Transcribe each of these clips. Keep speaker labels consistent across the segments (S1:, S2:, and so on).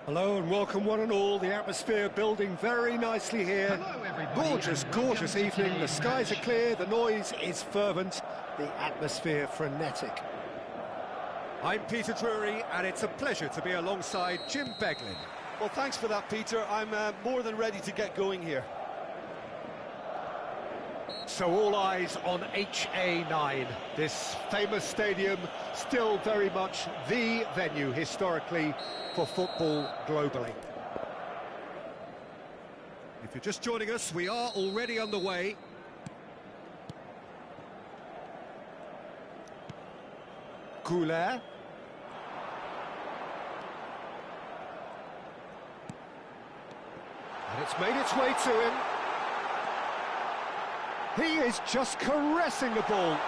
S1: Hello and welcome one and all. The atmosphere building very nicely here. Gorgeous, gorgeous evening. The skies are clear, the noise is fervent, the atmosphere frenetic. I'm Peter Drury and it's a pleasure to be alongside Jim Beglin.
S2: Well, thanks for that, Peter. I'm more than ready to get going here.
S1: So all eyes on ASA 9, this famous stadium, still very much the venue historically for football globally. If you're just joining us, we are already underway. Goulet. And it's made its way to him. He is just caressing the ball.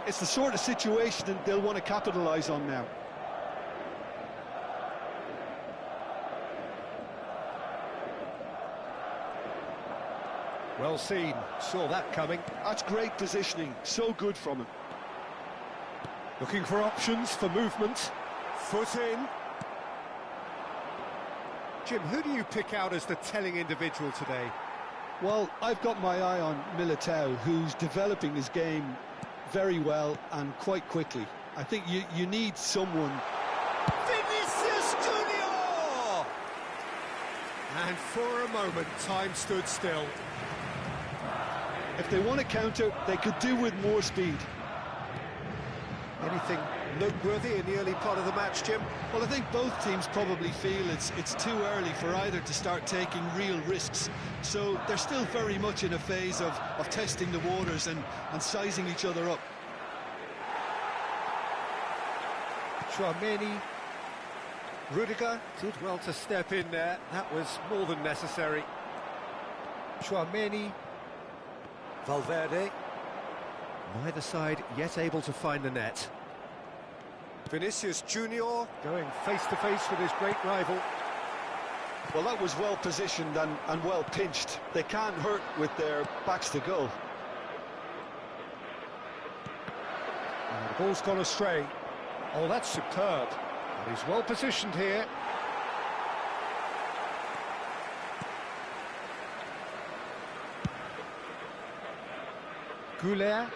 S2: It's the sort of situation that they'll want to capitalise on now.
S1: Well seen, saw that coming.
S2: That's great positioning, so good from him.
S1: Looking for options for movement. Foot in. Jim, who do you pick out as the telling individual today?
S2: Well, I've got my eye on Militao, who's developing his game very well and quite quickly. I think you need someone.
S1: Vinicius Junior! And for a moment, time stood still.
S2: If they want to counter, they could do with more speed.
S1: Anything noteworthy in the early part of the match, Jim?
S2: Well, I think both teams probably feel it's too early for either to start taking real risks. So they're still very much in a phase of testing the waters and sizing each other up.
S1: Chouameni. Rudiger did well to step in there. That was more than necessary. Chouameni. Valverde. Neither side yet able to find the net. Vinicius Junior going face-to-face with his great rival.
S2: Well, that was well positioned and well pinched. They can't hurt with their backs to goal.
S1: And the ball's gone astray. Oh, that's superb. And he's well positioned here. Goulet.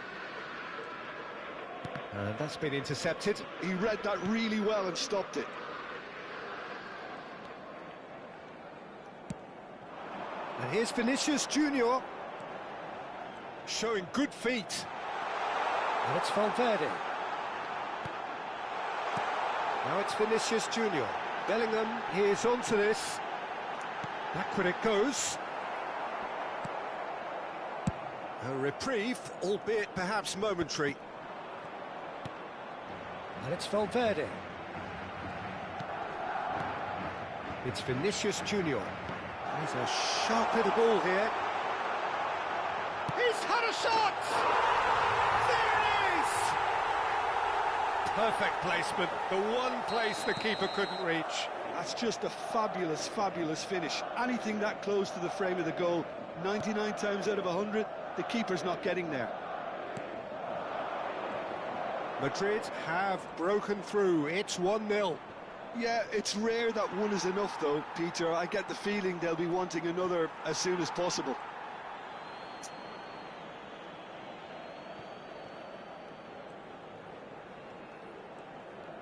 S1: And that's been intercepted.
S2: He read that really well and stopped it.
S1: And here's Vinicius Junior showing good feet. And it's Valverde. Now it's Vinicius Junior. Bellingham, he is onto this. Backward it goes. A reprieve, albeit perhaps momentary. And it's Valverde. It's Vinicius Junior. He's a sharp little ball here. He's had a shot! There it is! Perfect placement, the one place the keeper couldn't reach.
S2: That's just a fabulous, fabulous finish. Anything that close to the frame of the goal, 99 times out of 100, the keeper's not getting there.
S1: Madrid have broken through. It's 1-0.
S2: Yeah, it's rare that one is enough, though, Peter. I get the feeling they'll be wanting another as soon as possible.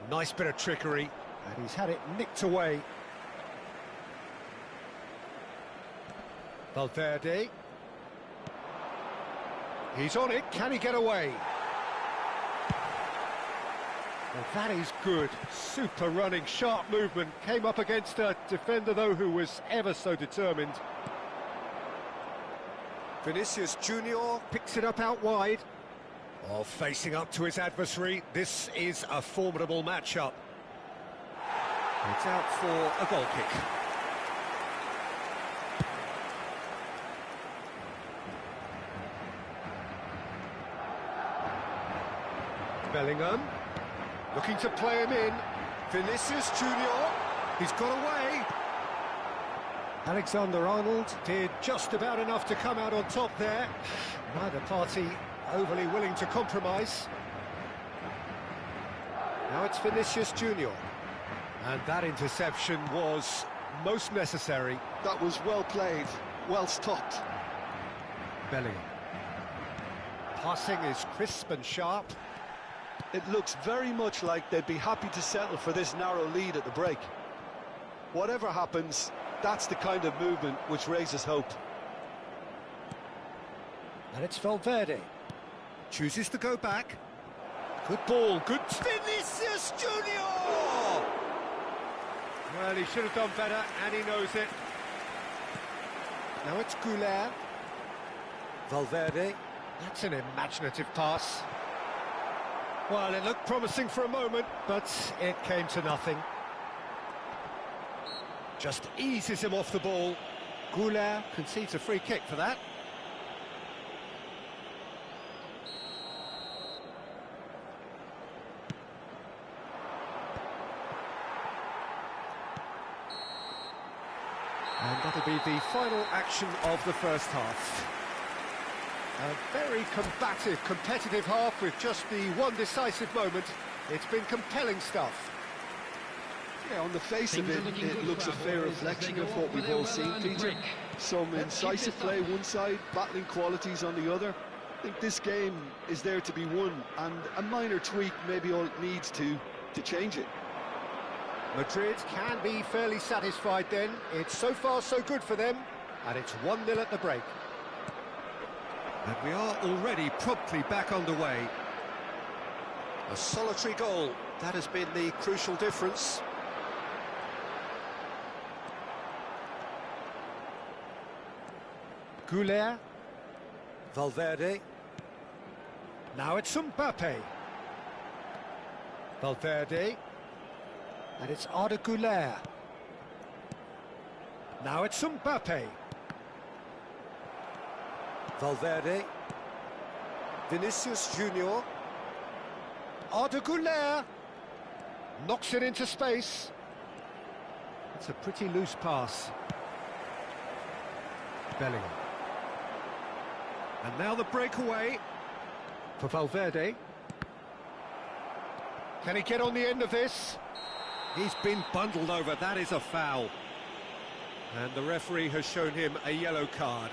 S1: Nice bit of trickery, and he's had it nicked away. Valverde. He's on it. Can he get away? Well, that is good. Super running, sharp movement. Came up against a defender, though, who was ever so determined. Vinicius Junior picks it up out wide. Oh, facing up to his adversary. This is a formidable matchup. It's out for a goal kick. Bellingham. Looking to play him in. Vinicius Junior. He's got away. Alexander-Arnold did just about enough to come out on top there. Neither party overly willing to compromise. Now it's Vinicius Junior. And that interception was most necessary.
S2: That was well played, well stopped.
S1: Bellingham. Passing is crisp and sharp.
S2: It looks very much like they'd be happy to settle for this narrow lead at the break. Whatever happens, that's the kind of movement which raises hope.
S1: And it's Valverde. Chooses to go back. Good ball, good... Vinicius Junior! Well, he should have done better, and he knows it. Now it's Goulet. Valverde. That's an imaginative pass. Well, it looked promising for a moment, but it came to nothing. Just eases him off the ball. Goulet concedes a free kick for that. And that'll be the final action of the first half. A very combative, competitive half with just the one decisive moment. It's been compelling stuff.
S2: Yeah, on the face of it, it looks a fair reflection of what we've all seen, Peter. Some incisive play one side, battling qualities on the other. I think this game is there to be won, and a minor tweak maybe all it needs to change it.
S1: Madrid can be fairly satisfied then. It's so far so good for them, and it's 1-0 at the break. And we are already promptly back underway. A solitary goal, that has been the crucial difference. Goulet. Valverde. Now it's Mbappe. Valverde. And it's Arda Goulet. Now it's Mbappe. Valverde. Vinicius Junior. Arda Goulet. Knocks it into space. It's a pretty loose pass. Bellingham. And now the breakaway for Valverde. Can he get on the end of this? He's been bundled over, that is a foul. And the referee has shown him a yellow card.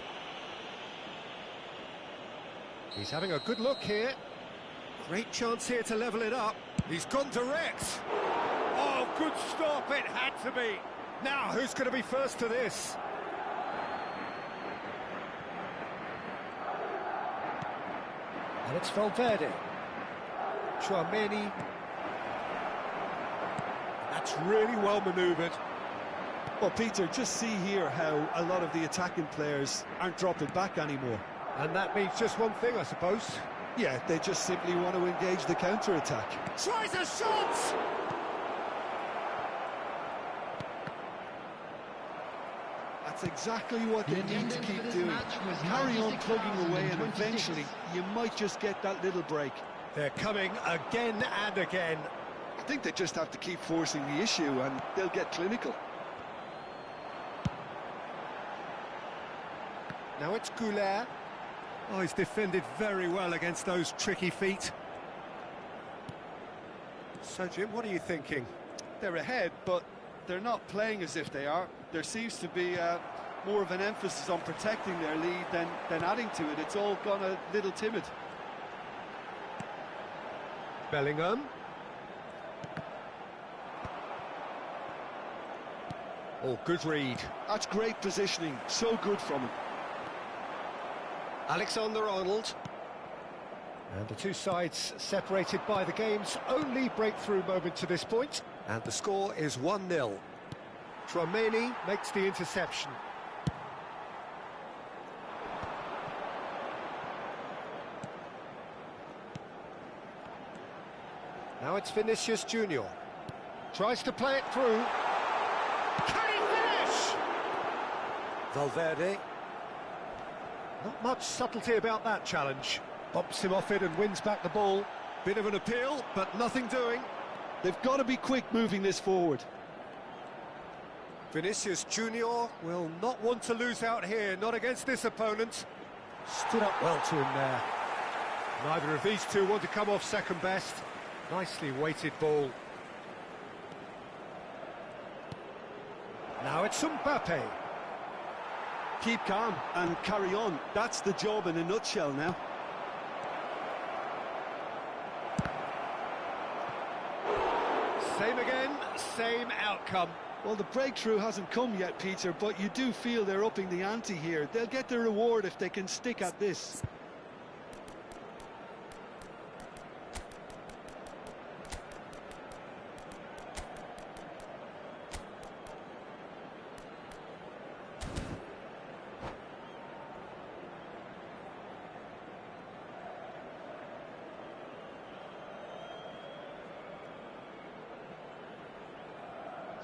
S1: He's having a good look here. Great chance here to level it up. He's gone direct. Oh, good stop, it had to be. Now, who's going to be first to this? And it's Valverde. Chouameni. That's really well manoeuvred.
S2: Well, Peter, just see here how a lot of the attacking players aren't dropping back anymore.
S1: And that means just one thing, I suppose.
S2: Yeah, they just simply want to engage the counter-attack.
S1: Tries a shot!
S2: That's exactly what they need to keep doing. Carry on plugging away, and eventually you might just get that little break.
S1: They're coming again and again.
S2: think they just have to keep forcing the issue and they'll get clinical.
S1: Now it's Goulet. Oh, he's defended very well against those tricky feet. So, Jim, what are you thinking?
S2: They're ahead, but they're not playing as if they are. There seems to be more of an emphasis on protecting their lead than adding to it. It's all gone a little timid.
S1: Bellingham. Oh, good read.
S2: That's great positioning. So good from him.
S1: Alexander-Arnold. And the two sides separated by the game's only breakthrough moment to this point. And the score is 1-0. Tchouameni makes the interception. Now it's Vinicius Junior. Tries to play it through. Can he finish? Valverde. Not much subtlety about that challenge. Bumps him off it and wins back the ball. Bit of an appeal, but nothing doing.
S2: They've got to be quick moving this forward.
S1: Vinicius Junior will not want to lose out here, not against this opponent. Stood up well to him there. Neither of these two want to come off second best. Nicely weighted ball. Now it's Mbappe.
S2: Keep calm and carry on. That's the job in a nutshell now.
S1: Same again, same outcome.
S2: Well, the breakthrough hasn't come yet, Peter, but you do feel they're upping the ante here. They'll get their reward if they can stick at this.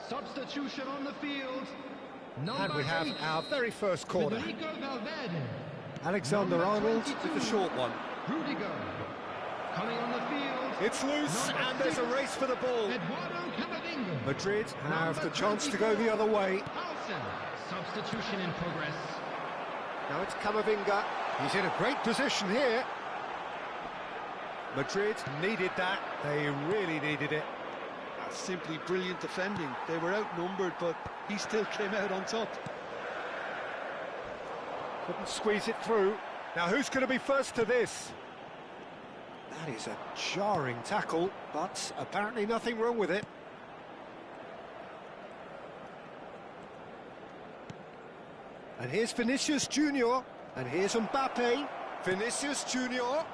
S3: Substitution on the field.
S1: And we have our very first corner.
S3: Federico Valverde.
S1: Alexander-Arnold with the short one.
S3: Rudiger. Coming on the field.
S1: It's loose and there's a race for the ball.
S3: Eduardo Camavinga.
S1: Madrid have the chance to go the other way.
S3: Paulsen. Substitution in progress.
S1: Now it's Camavinga. He's in a great position here. Madrid needed that. They really needed it.
S2: That's simply brilliant defending. They were outnumbered, but he still came out on top.
S1: Couldn't squeeze it through. Now who's going to be first to this? That is a jarring tackle, but apparently nothing wrong with it. And here's Vinicius Junior. And here's Mbappe. Vinicius Junior.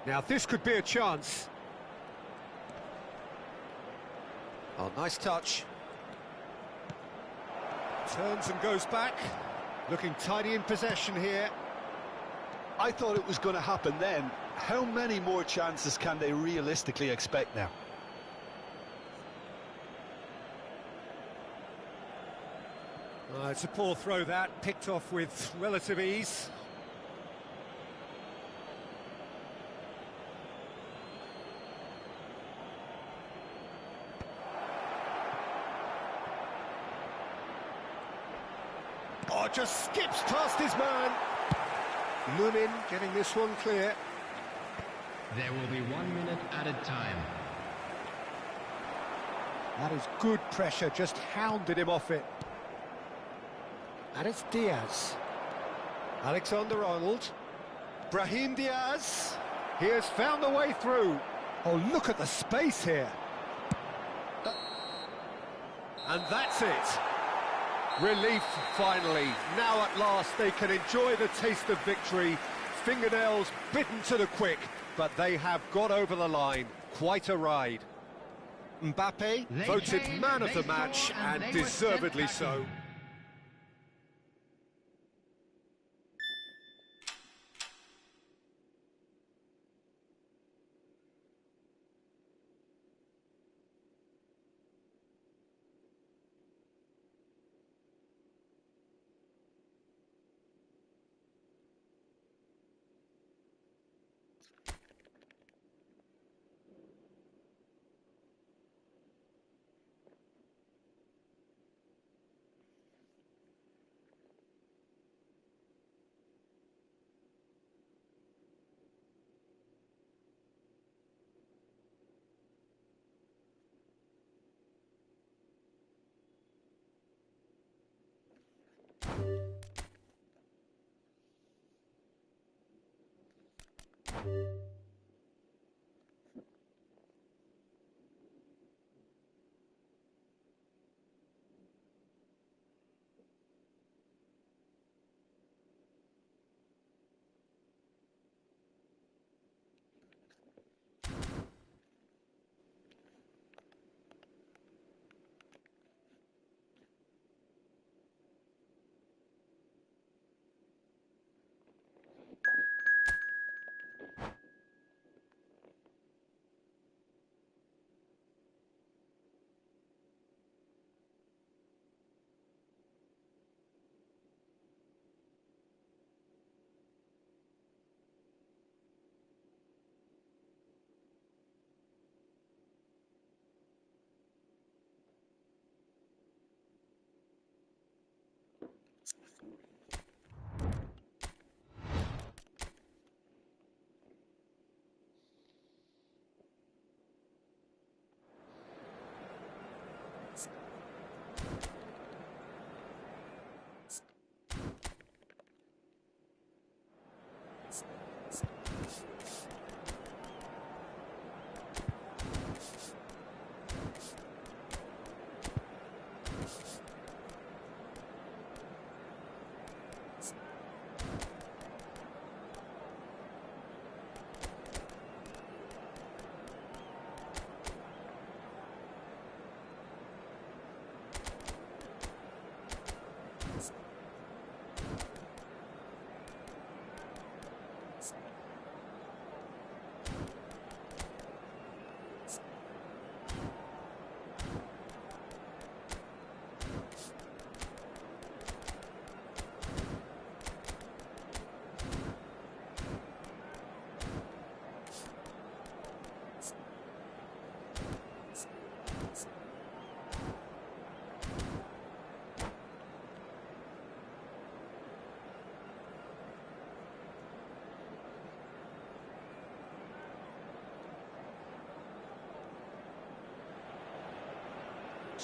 S1: Now this could be a chance. Oh, nice touch. Turns and goes back. Looking tidy in possession here.
S2: I thought it was going to happen then. How many more chances can they realistically expect now?
S1: It's a poor throw that, picked off with relative ease. Oh, just skips past his man. Lunin getting this one clear.
S3: There will be 1 minute added time.
S1: That is good pressure, just hounded him off it. And it's Diaz. Alexander-Arnold. Brahim Diaz. He has found the way through. Oh, look at the space here. And that's it. Relief, finally. Now at last they can enjoy the taste of victory. Fingernails bitten to the quick, but they have got over the line. Quite a ride. Mbappe voted man of the match, and deservedly so.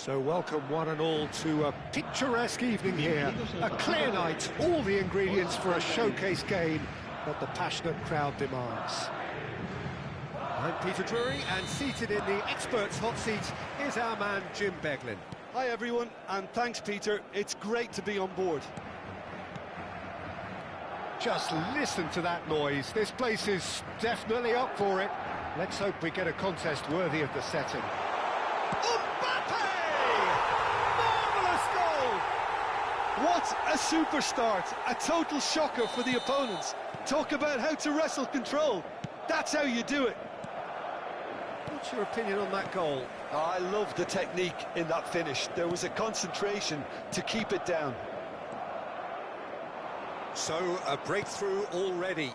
S1: So welcome one and all to a picturesque evening here. A clear night, all the ingredients for a showcase game that the passionate crowd demands. I'm Peter Drury, and seated in the experts' hot seat is our man Jim Beglin.
S2: Hi everyone, and thanks Peter, it's great to be on board.
S1: Just listen to that noise, this place is definitely up for it. Let's hope we get a contest worthy of the setting.
S2: What a super start, a total shocker for the opponents. Talk about how to wrestle control, that's how you do it.
S1: What's your opinion on that goal?
S2: I love the technique in that finish. There was a concentration to keep it down.
S1: So, a breakthrough already.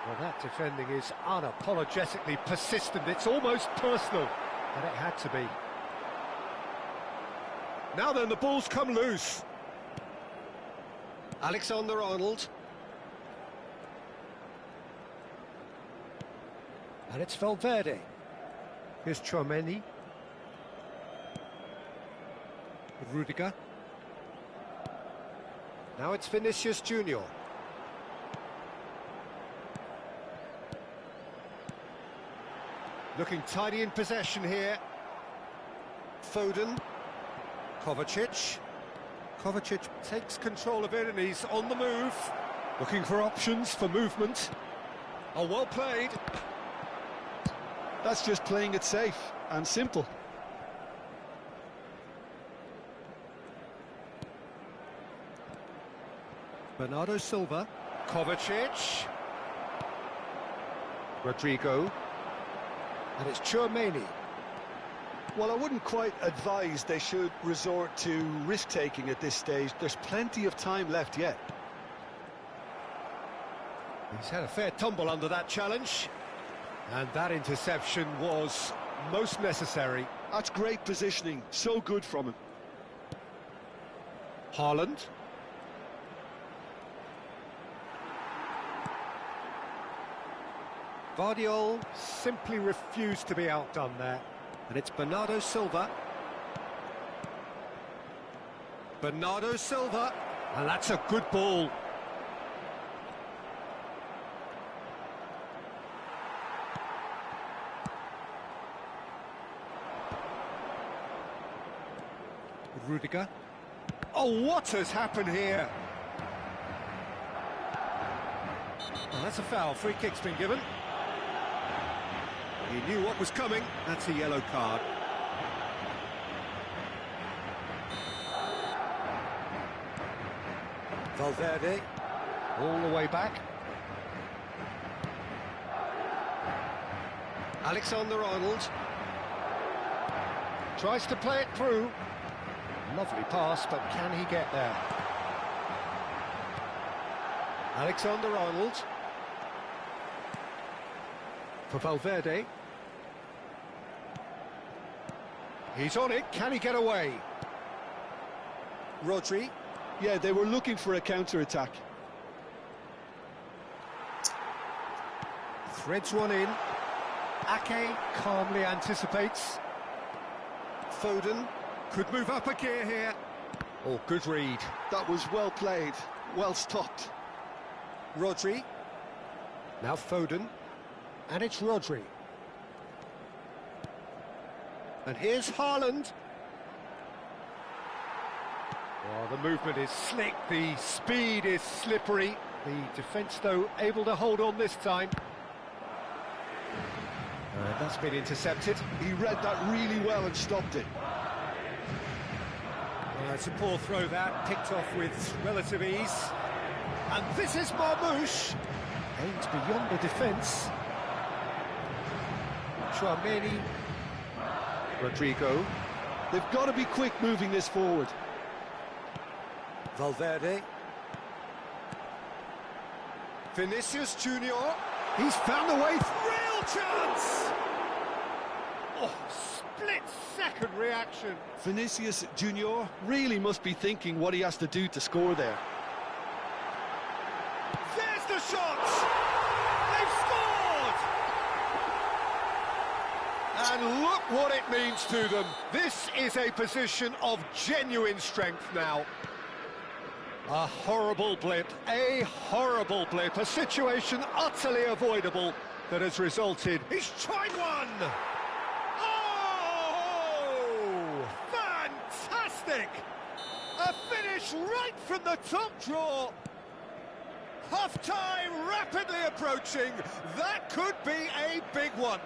S1: Well, that defending is unapologetically persistent. It's almost personal, but it had to be. Now then, the ball's come loose. Alexander-Arnold. And it's Valverde. Here's Chouameni. Rudiger. Now it's Vinicius Junior. Looking tidy in possession here. Foden. Kovacic. Kovacic takes control of it and he's on the move. Looking for options for movement. Oh, well played.
S2: That's just playing it safe and simple.
S1: Bernardo Silva. Kovacic. Rodrigo. And it's Chouameni.
S2: Well, I wouldn't quite advise they should resort to risk-taking at this stage. There's plenty of time left yet.
S1: He's had a fair tumble under that challenge. And that interception was most necessary.
S2: That's great positioning, so good from him.
S1: Haaland. Vardiol simply refused to be outdone there. And it's Bernardo Silva. Bernardo Silva. And that's a good ball. Rudiger. Oh, what has happened here? Oh, that's a foul. Free kick's been given. He knew what was coming. That's a yellow card. Valverde, all the way back. Alexander-Arnold tries to play it through. Lovely pass, but can he get there? Alexander-Arnold for Valverde. He's on it. Can he get away? Rodri.
S2: Yeah, they were looking for a counter-attack.
S1: Threads one in. Ake calmly anticipates. Foden could move up a gear here. Oh, good read.
S2: That was well played, well stopped.
S1: Rodri. Now Foden. And it's Rodri. And here's Haaland. Oh, the movement is slick, the speed is slippery. The defence, though, able to hold on this time. That's been intercepted.
S2: He read that really well and stopped it.
S1: It's a poor throw that, picked off with relative ease. And this is Marmoush. Aimed beyond the defence. Chouameni. Rodrigo.
S2: They've got to be quick moving this forward.
S1: Valverde. Vinicius Junior. He's found a way. Real chance! Oh, split-second reaction.
S2: Vinicius Junior really must be thinking what he has to do to score there.
S1: There's the shot! They've scored! And look what it means to them. This is a position of genuine strength now. A horrible blip, a situation utterly avoidable that has resulted. He's tried one! Oh! Fantastic! A finish right from the top draw. Half-time rapidly approaching. That could be a big one.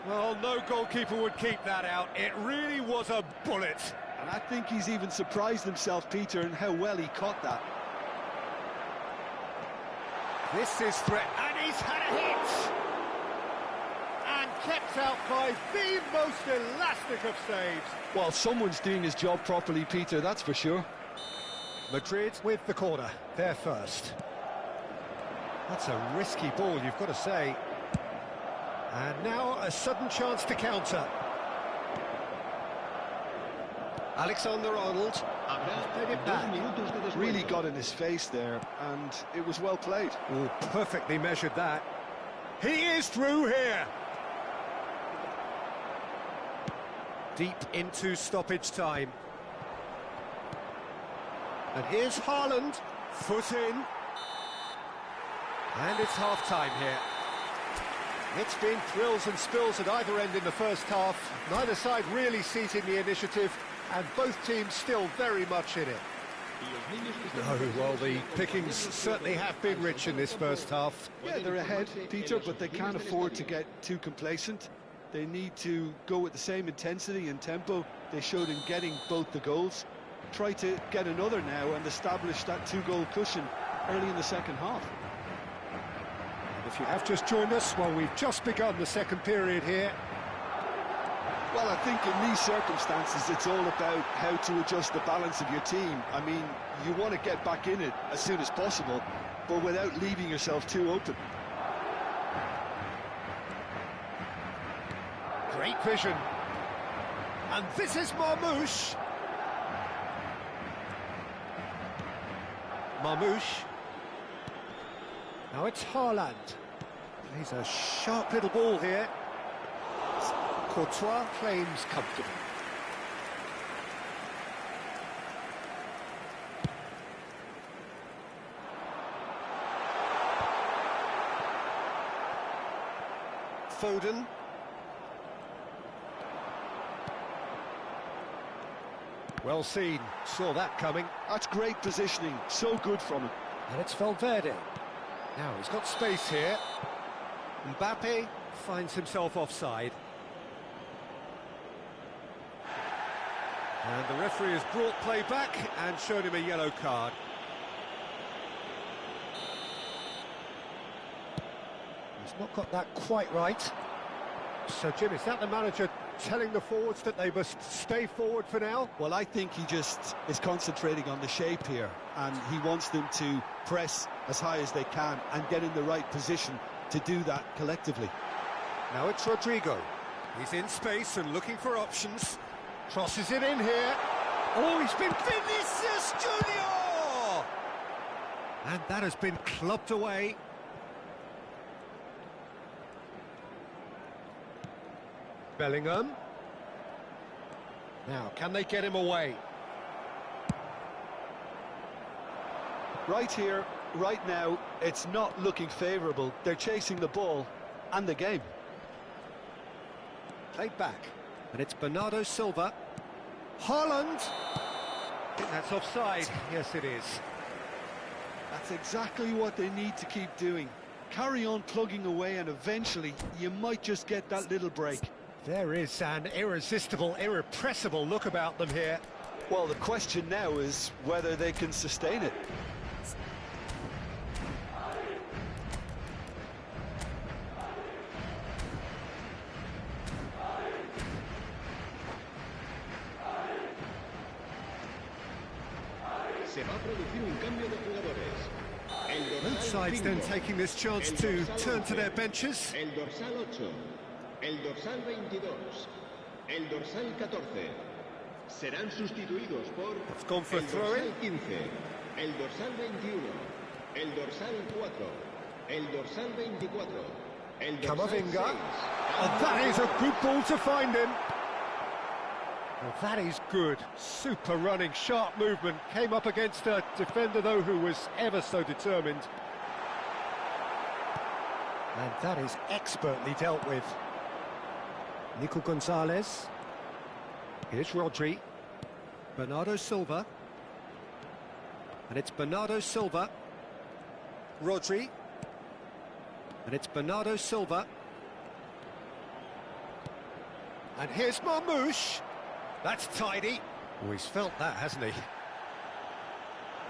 S1: Well, no goalkeeper would keep that out. It really was a bullet.
S2: And I think he's even surprised himself, Peter, in how well he caught that.
S1: This is threat, and he's had a hit! And kept out by the most elastic of saves.
S2: Well, someone's doing his job properly, Peter, that's for sure.
S1: Madrid with the corner, they're first. That's a risky ball, you've got to say. And now a sudden chance to counter. Alexander-Arnold.
S2: Really got in his face there, and it was well played.
S1: Oh, perfectly measured that. He is through here. Deep into stoppage time. And here's Haaland. Foot in. And it's half-time here. It's been thrills and spills at either end in the first half. Neither side really seizing the initiative, and both teams still very much in it. No, well, the pickings certainly have been rich in this first half.
S2: Yeah, they're ahead, Peter, but they can't afford to get too complacent. They need to go with the same intensity and tempo they showed in getting both the goals. Try to get another now and establish that two-goal cushion early in the second half.
S1: And if you have just joined us, well, we've just begun the second period here.
S2: Well, I think in these circumstances, it's all about how to adjust the balance of your team. I mean, you want to get back in it as soon as possible, but without leaving yourself too open.
S1: Great vision. And this is Marmoush. Marmoush. Now it's Haaland. He's a sharp little ball here. Courtois claims comfortable. Foden. Well seen, saw that coming.
S2: That's great positioning, so good from him.
S1: And it's Valverde. Now he's got space here. Mbappe finds himself offside. And the referee has brought play back and shown him a yellow card. He's not got that quite right. So, Jim, is that the manager telling the forwards that they must stay forward for now?
S2: Well, I think he just is concentrating on the shape here, and he wants them to press as high as they can and get in the right position to do that collectively.
S1: Now it's Rodrigo. He's in space and looking for options. Crosses it in here. Oh, he's been Vinicius Junior! And that has been clubbed away. Bellingham. Now, can they get him away?
S2: Right here, right now, it's not looking favourable. They're chasing the ball and the game.
S1: Played back. And it's Bernardo Silva. Haaland! I think that's offside. Yes, it is.
S2: That's exactly what they need to keep doing. Carry on plugging away, and eventually you might just get that little break.
S1: There is an irresistible, irrepressible look about them here.
S2: Well, the question now is whether they can sustain it.
S1: Both sides then taking this chance to turn to their benches.
S4: El dorsal 8, el dorsal 22, el dorsal 14 serán sustituidos por
S1: It's gone for a
S4: el
S1: throw-in.
S4: dorsal 15, el dorsal 21, el dorsal 4, el dorsal 24, el dorsal 6.
S1: Camavinga. Oh, that is a good ball to find him. Well, that is good. Super running, sharp movement. Came up against a defender, though, who was ever so determined. And that is expertly dealt with. Nico Gonzalez. Here's Rodri. Bernardo Silva. And it's Bernardo Silva. Rodri. And it's Bernardo Silva. And here's Marmoush. That's tidy. Oh, he's felt that, hasn't he?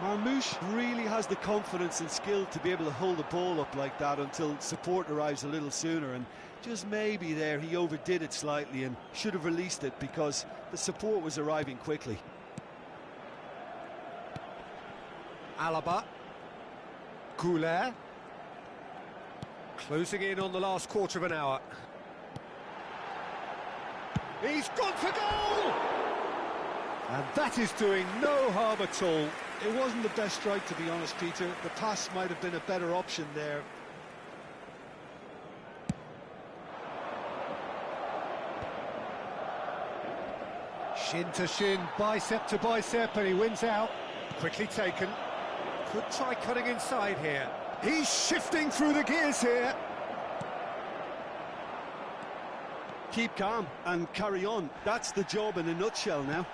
S2: Marmoush really has the confidence and skill to be able to hold the ball up like that until support arrives a little sooner, and just maybe there he overdid it slightly and should have released it because the support was arriving quickly.
S1: Alaba. Goulet. Closing in on the last quarter of an hour. He's gone for goal! And that is doing no harm at all.
S2: It wasn't the best strike, to be honest, Peter. The pass might have been a better option there.
S1: Shin to shin, bicep to bicep, and he wins out. Quickly taken. Could try cutting inside here. He's shifting through the gears here.
S2: Keep calm and carry on. That's the job in a nutshell now.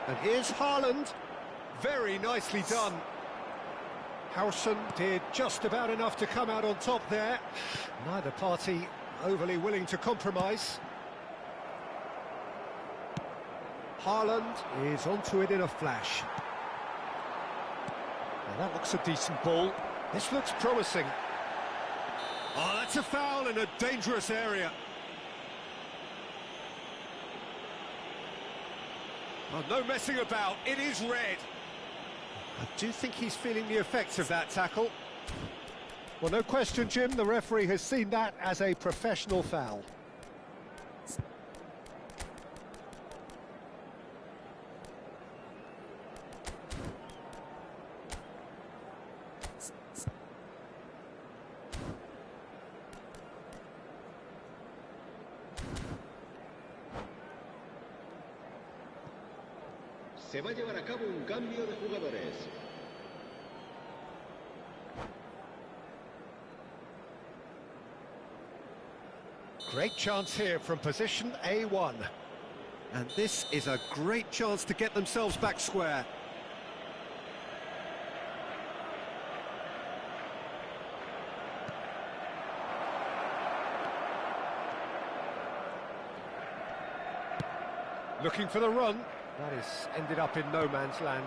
S1: And here's Haaland. Very nicely done. Howson did just about enough to come out on top there. Neither party overly willing to compromise. Haaland is onto it in a flash. Now that looks a decent ball. This looks promising. Oh, that's a foul in a dangerous area. Oh, no messing about, it is red. I do think he's feeling the effects of that tackle. Well, no question, Jim, the referee has seen that as a professional foul.
S4: Se va a llevar a cabo un cambio de jugadores.
S1: Great chance here from position A1.
S5: And this is a great chance to get themselves back square.
S1: Looking for the run. That is ended up in no man's land.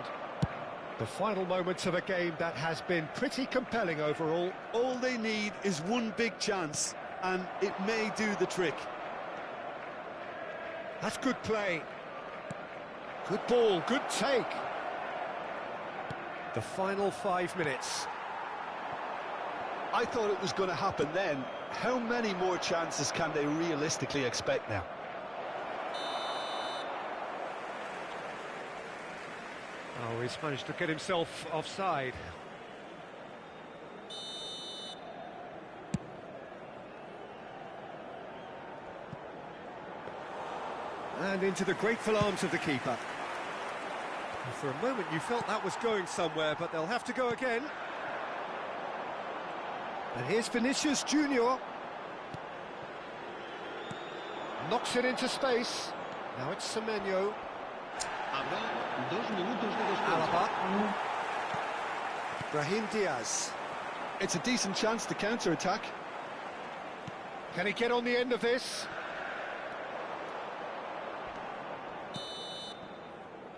S1: The final moments of a game that has been pretty compelling overall.
S2: All they need is one big chance, and it may do the trick.
S1: That's good play. Good ball, good take. The final 5 minutes.
S2: I thought it was going to happen then. How many more chances can they realistically expect now?
S1: Oh, he's managed to get himself offside.
S5: And into the grateful arms of the keeper.
S1: For a moment you felt that was going somewhere, but they'll have to go again. And here's Vinicius Junior. Knocks it into space. Now it's Semenyo. Alaba. Brahim Diaz.
S2: It's a decent chance to counter-attack.
S1: Can he get on the end of this?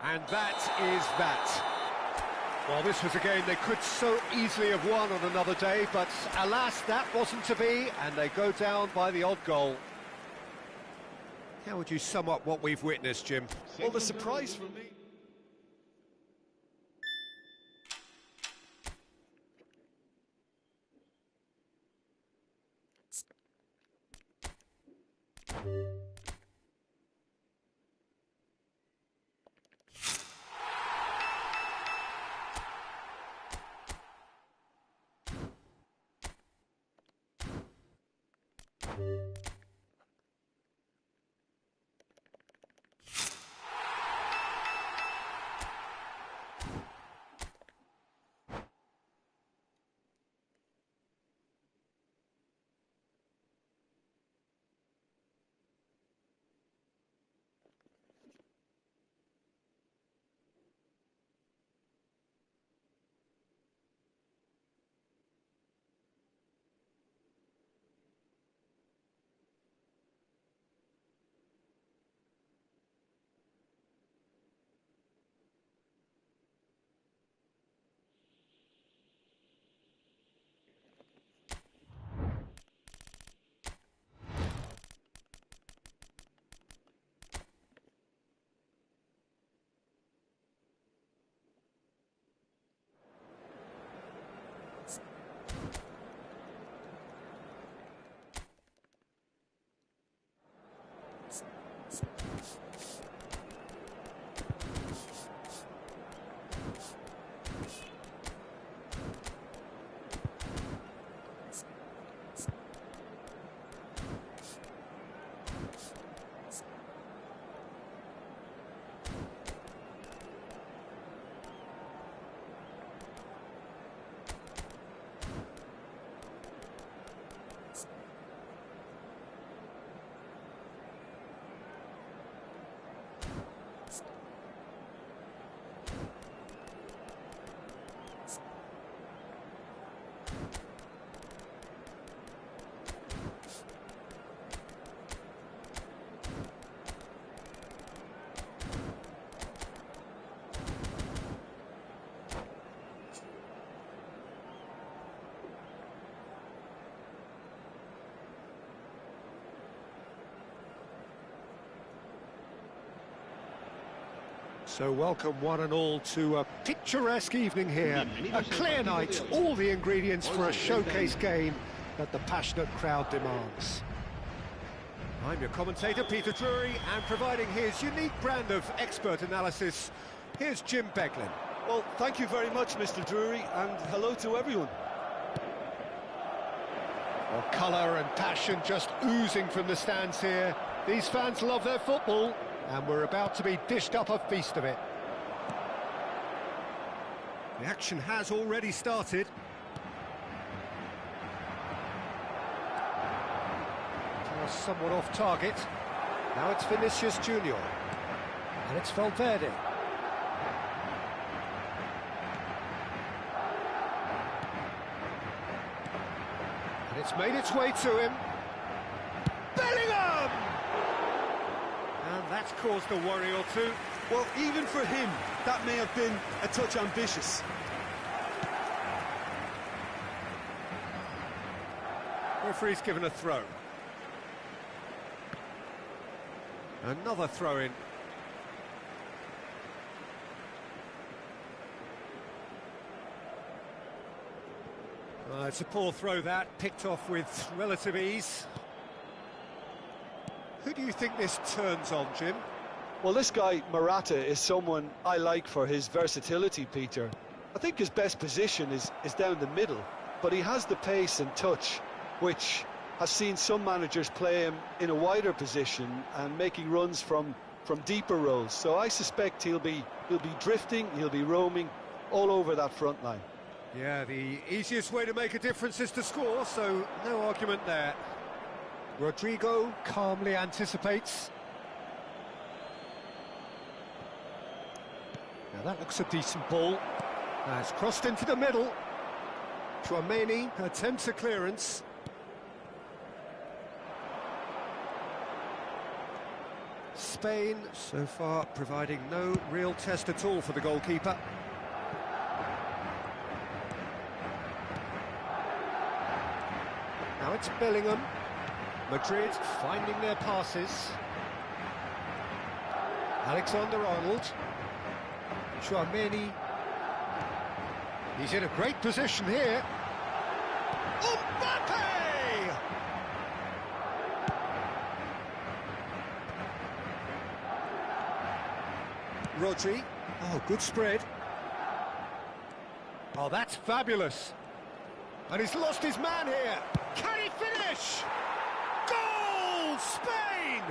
S1: And that is that. Well, this was a game they could so easily have won on another day, but alas, that wasn't to be, and they go down by the odd goal. How would you sum up what we've witnessed, Jim?
S2: Well, the surprise for me...
S1: So welcome one and all to a picturesque evening here. A clear night, all the ingredients for a showcase game that the passionate crowd demands. I'm your commentator, Peter Drury, and providing his unique brand of expert analysis, here's Jim Beglin.
S2: Well, thank you very much, Mr. Drury, and hello to everyone.
S1: Well, colour and passion just oozing from the stands here. These fans love their football, and we're about to be dished up a feast of it.
S5: The action has already started.
S1: somewhat off target. Now it's Vinicius Junior. And it's Valverde. And it's made its way to him. Bellingham! And that's caused a worry or two.
S2: Well, even for him, that may have been a touch ambitious.
S1: Referee's given a throw. Another throw-in. It's a poor throw that, picked off with relative ease. Who do you think this turns on, Jim?
S2: Well, this guy, Morata, is someone I like for his versatility, Peter. I think his best position is down the middle, but he has the pace and touch, which has seen some managers play him in a wider position and making runs from deeper roles. So I suspect he'll be drifting, he'll be roaming all over that front line.
S1: Yeah, the easiest way to make a difference is to score, so no argument there. Rodrigo calmly anticipates. Now that looks a decent ball. It's crossed into the middle. Tchouaméni attempts a clearance. Spain, so far, providing no real test at all for the goalkeeper. Now it's Bellingham. Madrid finding their passes. Alexander-Arnold. Tchouaméni. He's in a great position here. Mbappe! Rodri. Oh, good spread. Oh, that's fabulous. And he's lost his man here. Can he finish? Goal! Spain!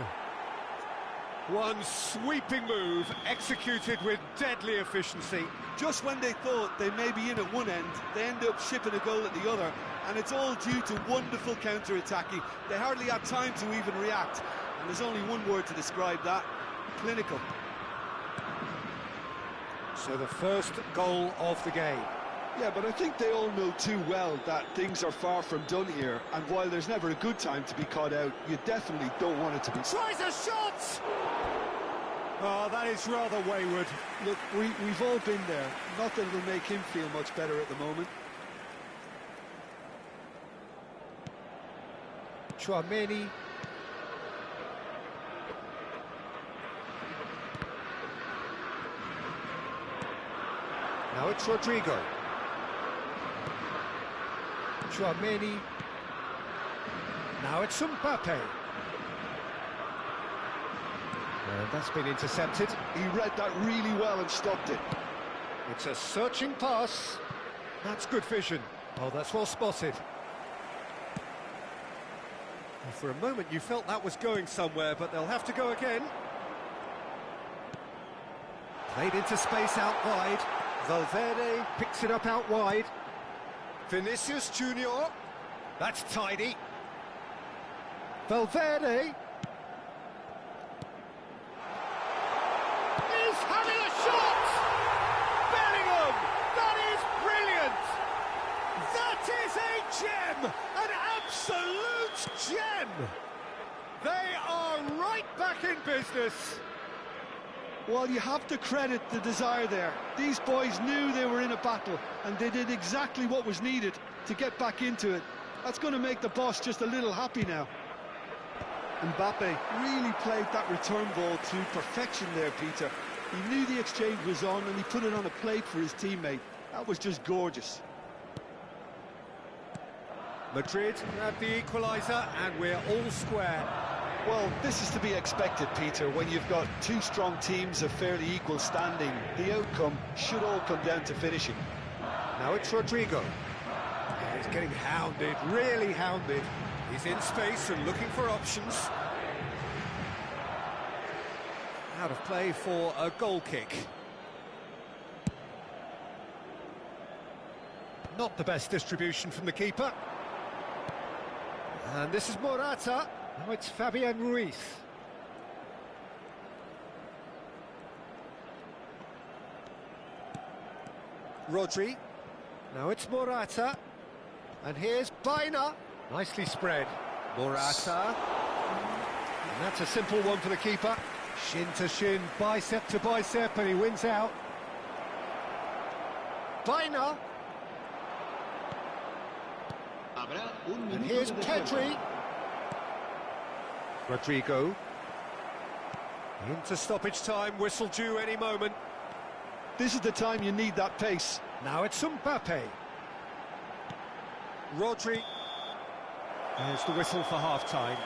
S1: One sweeping move, executed with deadly efficiency.
S2: Just when they thought they may be in at one end, they end up shipping a goal at the other, and it's all due to wonderful counter-attacking. They hardly had time to even react, and there's only one word to describe that: clinical.
S1: So the first goal of the game.
S2: Yeah, but I think they all know too well that things are far from done here, and while there's never a good time to be caught out, you definitely don't want it to be.
S1: Tries a shot! Oh, that is rather wayward.
S2: Look, we've all been there. Not that it'll make him feel much better at the moment.
S1: Tchouaméni. Now it's Rodrigo. Tchouaméni. Now it's Mbappe. And that's been intercepted.
S2: He read that really well and stopped it.
S1: It's a searching pass. That's good vision. Oh, that's well spotted. Well, for a moment you felt that was going somewhere, but they'll have to go again. Played into space out wide. Valverde picks it up out wide. Vinicius Junior. That's tidy. Valverde. He's having a shot! Bellingham! That is brilliant! That is a gem! An absolute gem! They are right back in business.
S2: Well, you have to credit the desire there. These boys knew they were in a battle, and they did exactly what was needed to get back into it. That's going to make the boss just a little happy now. Mbappe really played that return ball to perfection there, Peter. He knew the exchange was on, and he put it on a plate for his teammate. That was just gorgeous.
S1: Madrid grab the equaliser, and we're all square.
S2: Well, this is to be expected, Peter. When you've got two strong teams of fairly equal standing, the outcome should all come down to finishing.
S1: Now it's Rodrigo. Yeah, he's getting hounded, really hounded. He's in space and looking for options. Out of play for a goal kick. Not the best distribution from the keeper. And this is Morata. Now it's Fabian Ruiz. Rodri. Now it's Morata. And here's Baina. Nicely spread. Morata. And that's a simple one for the keeper. Shin to shin, bicep to bicep, and he wins out. Baina. And here's Pedri. Rodrigo. Into stoppage time, whistle due any moment.
S2: This is the time you need that pace.
S1: Now it's Mbappe. Rodri. There's the whistle for half-time.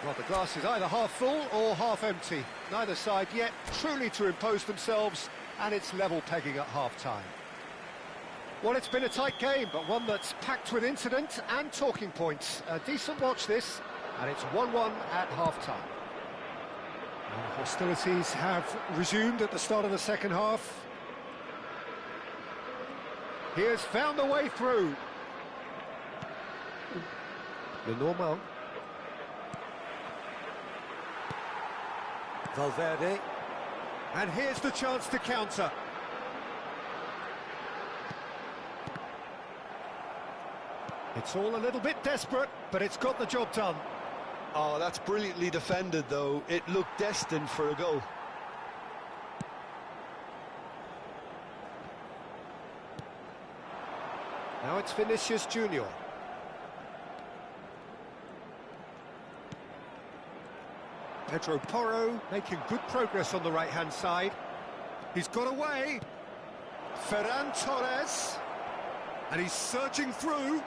S1: Well, the glass is either half full or half empty. Neither side yet truly to impose themselves, and it's level pegging at half-time. Well, it's been a tight game, but one that's packed with incident and talking points. A decent watch this, and it's 1-1 at half-time. And hostilities have resumed at the start of the second half. He has found a way through. Lenormand. Valverde. And here's the chance to counter. It's all a little bit desperate, but it's got the job done.
S2: Oh, that's brilliantly defended, though. It looked destined for a goal.
S1: Now it's Vinicius Junior. Pedro Porro making good progress on the right-hand side. He's got away. Ferran Torres. And he's surging through.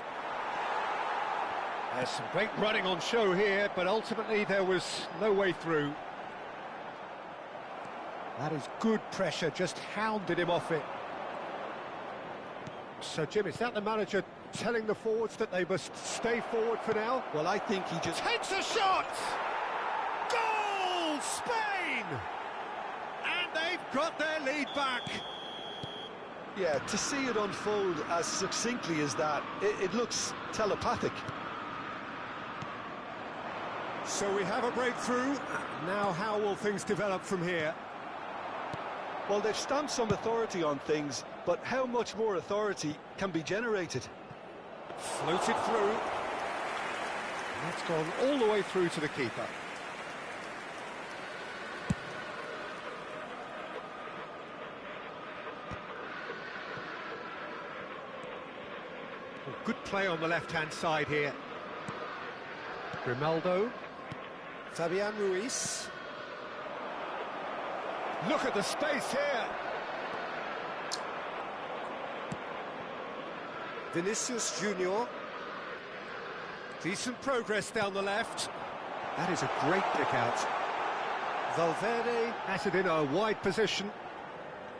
S1: There's some great running on show here, but ultimately there was no way through. That is good pressure, just hounded him off it. So, Jim, is that the manager telling the forwards that they must stay forward for now?
S2: Well, I think he just
S1: Takes a shot! Goal! Spain! And they've got their lead back.
S2: Yeah, to see it unfold as succinctly as that, it looks telepathic.
S1: So we have a breakthrough. Now how will things develop from here?
S2: Well, they've stamped some authority on things, but how much more authority can be generated?
S1: Floated through. That's gone all the way through to the keeper. Well, good play on the left-hand side here. Grimaldo. Fabian Ruiz. Look at the space here. Vinicius Junior. Decent progress down the left. That is a great pick out. Valverde has it in a wide position.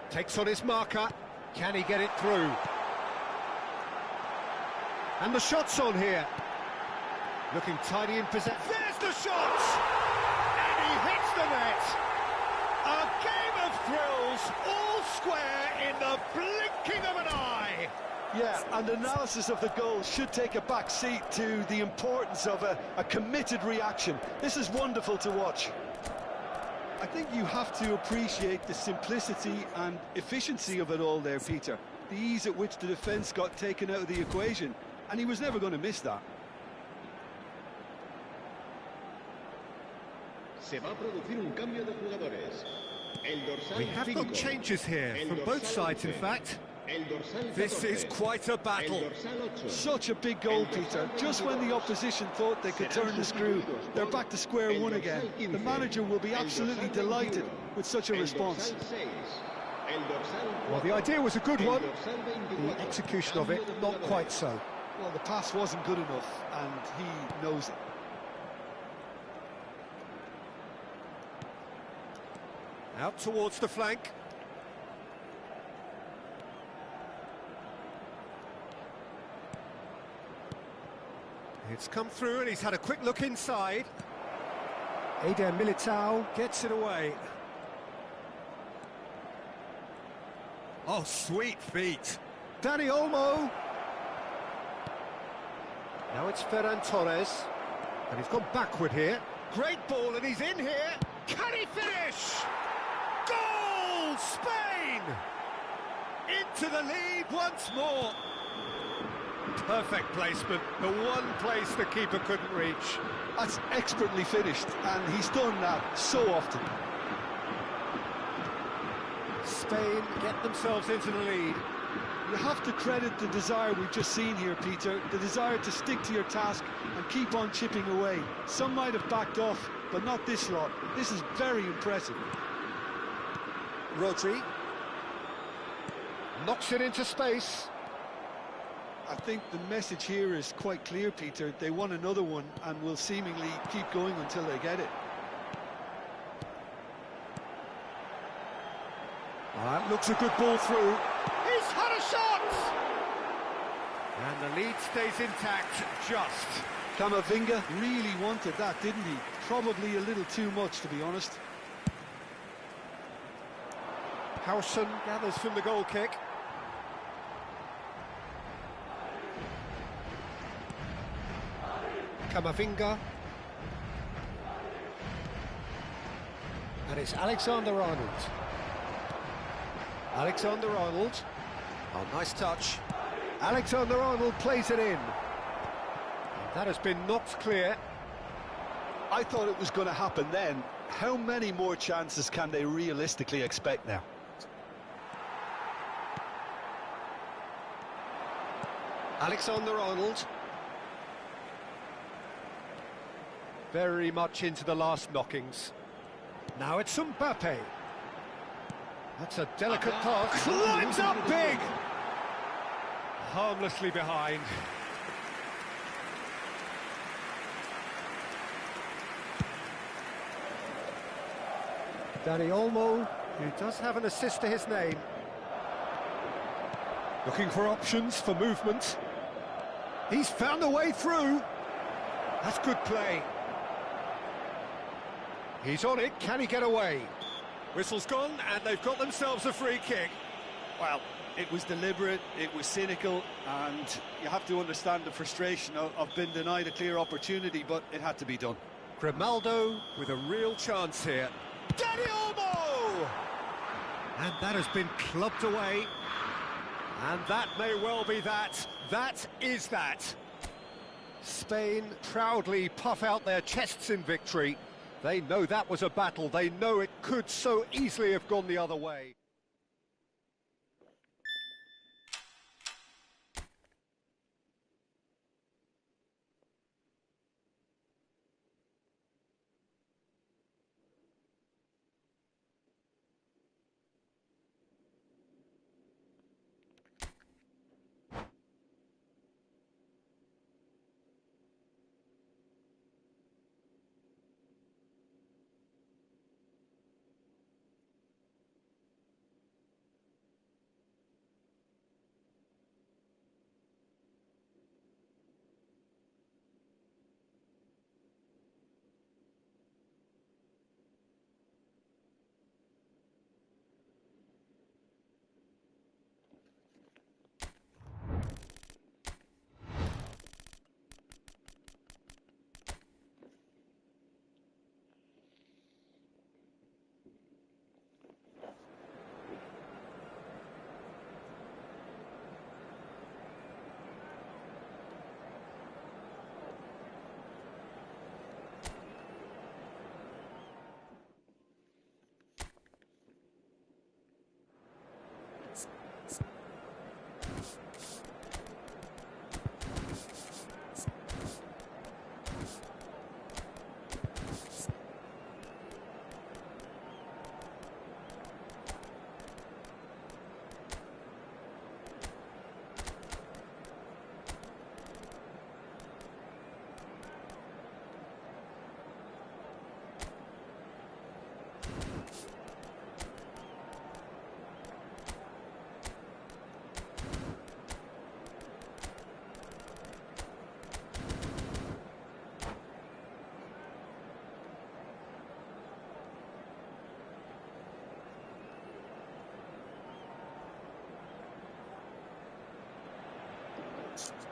S1: Takes on his marker. Can he get it through? And the shot's on here. Looking tidy in possession. There's the shot! And he hits the net. A game of thrills, all square in the blinking of an eye.
S2: Yeah, and analysis of the goal should take a back seat to the importance of a committed reaction. This is wonderful to watch. I think you have to appreciate the simplicity and efficiency of it all there, Peter. The ease at which the defence got taken out of the equation, and he was never going to miss that.
S4: Se va a producir un cambio de jugadores. El dorsal
S1: We have
S4: 5.
S1: got changes here,
S4: El
S1: from
S4: dorsal
S1: both sides in
S4: 11.
S1: fact.
S4: El dorsal
S1: This
S4: 14.
S1: is quite a battle.
S4: El dorsal 8.
S2: Such a big goal, Peter. Just when the opposition thought they could turn the screw, they're back to square one again. The manager will be absolutely delighted with such a response.
S1: Well, the idea was a good one. The execution of it, not quite so.
S2: Well, the pass wasn't good enough, and he knows it.
S1: Out towards the flank. It's come through and he's had a quick look inside. Eder Militao gets it away. Oh, sweet feet. Dani Olmo. Now it's Ferran Torres. And he's gone backward here. Great ball, and he's in here. Can he finish? Goal! Spain! Into the lead once more. Perfect placement, the one place the keeper couldn't reach.
S2: That's expertly finished, and he's done that so often.
S1: Spain get themselves into the lead.
S2: You have to credit the desire we've just seen here, Peter, the desire to stick to your task and keep on chipping away. Some might have backed off, but not this lot. This is very impressive.
S1: Rodri knocks it into space.
S2: I think the message here is quite clear, Peter. They want another one and will seemingly keep going until they get it.
S1: That looks a good ball through. He's had a shot! And the lead stays intact, just.
S2: Camavinga really wanted that, didn't he? Probably a little too much, to be honest.
S1: Howson gathers from the goal kick. Camavinga. And it's Alexander-Arnold. Alexander-Arnold. Oh, nice touch. Alexander-Arnold plays it in. And that has been knocked clear.
S2: I thought it was going to happen then. How many more chances can they realistically expect now?
S1: Alexander-Arnold. Very much into the last knockings. Now it's Mbappe. That's a delicate pass. Climbs up big! Harmlessly behind. Dani Olmo, who does have an assist to his name. Looking for options for movement. He's found a way through. That's good play. He's on it, can he get away? Whistle's gone, and they've got themselves a free kick.
S2: Well, it was deliberate, it was cynical, and you have to understand the frustration of being denied a clear opportunity, but it had to be done.
S1: Grimaldo with a real chance here. Dani Olmo! And that has been clubbed away. And that may well be that. That is that. Spain proudly puff out their chests in victory. They know that was a battle. They know it could so easily have gone the other way.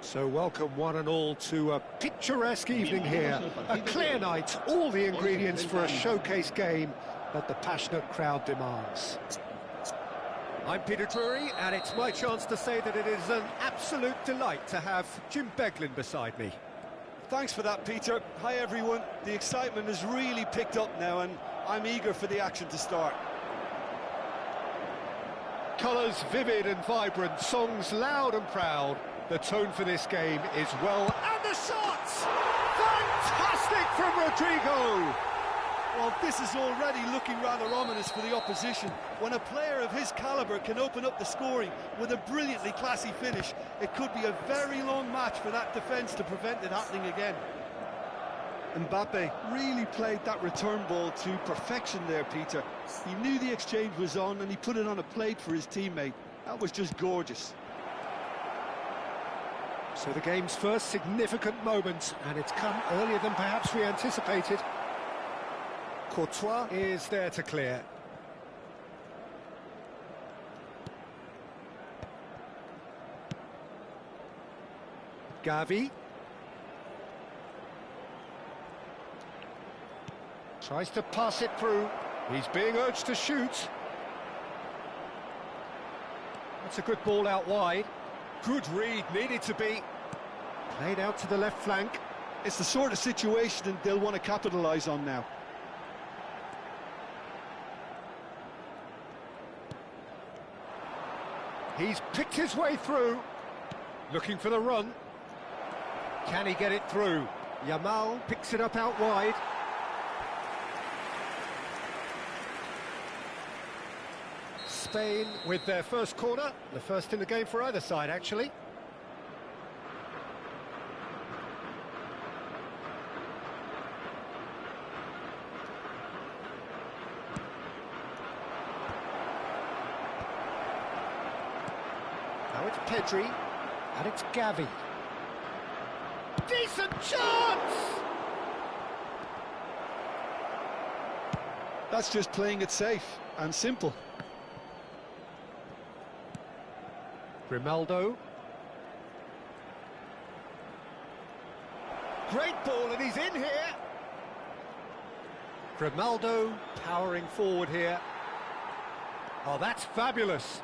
S1: So welcome one and all to a picturesque evening here. A clear night, all the ingredients for a showcase game that the passionate crowd demands.
S5: I'm Peter Drury, and it's my chance to say that it is an absolute delight to have Jim Beglin beside me.
S2: Thanks for that, Peter. Hi, everyone. The excitement has really picked up now, and I'm eager for the action to start.
S1: Colours vivid and vibrant, songs loud and proud. The tone for this game is well... And the shots! Fantastic from Rodrigo!
S2: Well, this is already looking rather ominous for the opposition. When a player of his calibre can open up the scoring with a brilliantly classy finish, it could be a very long match for that defence to prevent it happening again. Mbappe really played that return ball to perfection there, Peter. He knew the exchange was on and he put it on a plate for his teammate. That was just gorgeous.
S1: So the game's first significant moment, and it's come earlier than perhaps we anticipated. Courtois is there to clear. Gavi. Tries to pass it through. He's being urged to shoot. That's a good ball out wide. Good read, needed to be. Played out to the left flank.
S2: It's the sort of situation they'll want to capitalise on now.
S1: He's picked his way through. Looking for the run. Can he get it through? Yamal picks it up out wide. Spain with their first corner, the first in the game for either side, actually. Now it's Pedri, and it's Gavi. Decent chance!
S2: That's just playing it safe and simple.
S1: Grimaldo. Great ball, and he's in here. Grimaldo powering forward here. Oh, that's fabulous.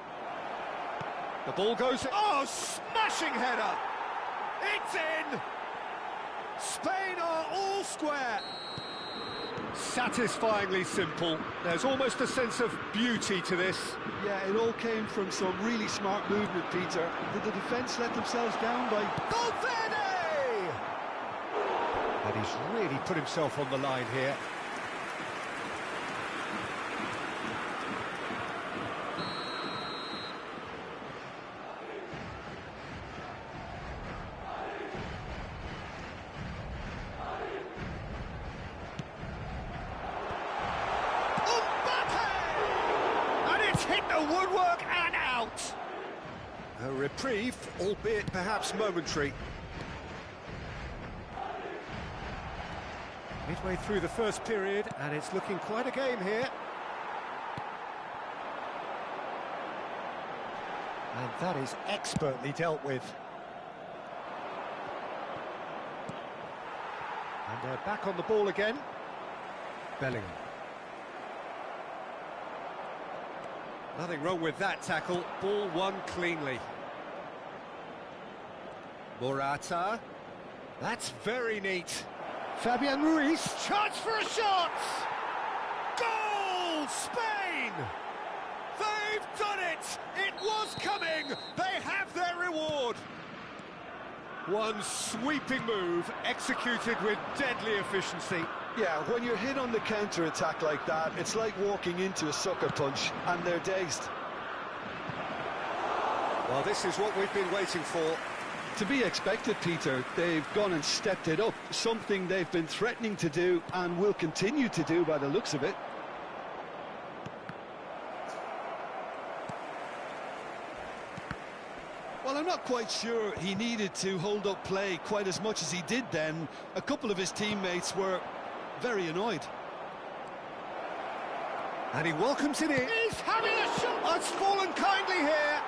S1: The ball goes... Oh, smashing header! It's in! Spain are all square. Satisfyingly simple. There's almost a sense of beauty to this.
S2: Yeah, it all came from some really smart movement, Peter. Did the defence let themselves down by...
S1: Valverde! And he's really put himself on the line here. Hit the woodwork and out. A reprieve, albeit perhaps momentary. Midway through the first period, and it's looking quite a game here. And that is expertly dealt with. And they're back on the ball again. Bellingham. Nothing wrong with that tackle. Ball won cleanly. Morata. That's very neat. Fabian Ruiz. Chance for a shot! Goal! Spain! They've done it! It was coming! They have their reward! One sweeping move, executed with deadly efficiency.
S2: Yeah, when you're hit on the counter-attack like that, it's like walking into a sucker punch, and they're dazed.
S1: Well, this is what we've been waiting for.
S2: To be expected, Peter. They've gone and stepped it up, something they've been threatening to do and will continue to do by the looks of it. Well, I'm not quite sure he needed to hold up play quite as much as he did then. A couple of his teammates were very annoyed.
S1: And he welcomes it in. He's having a shot. It's fallen kindly here.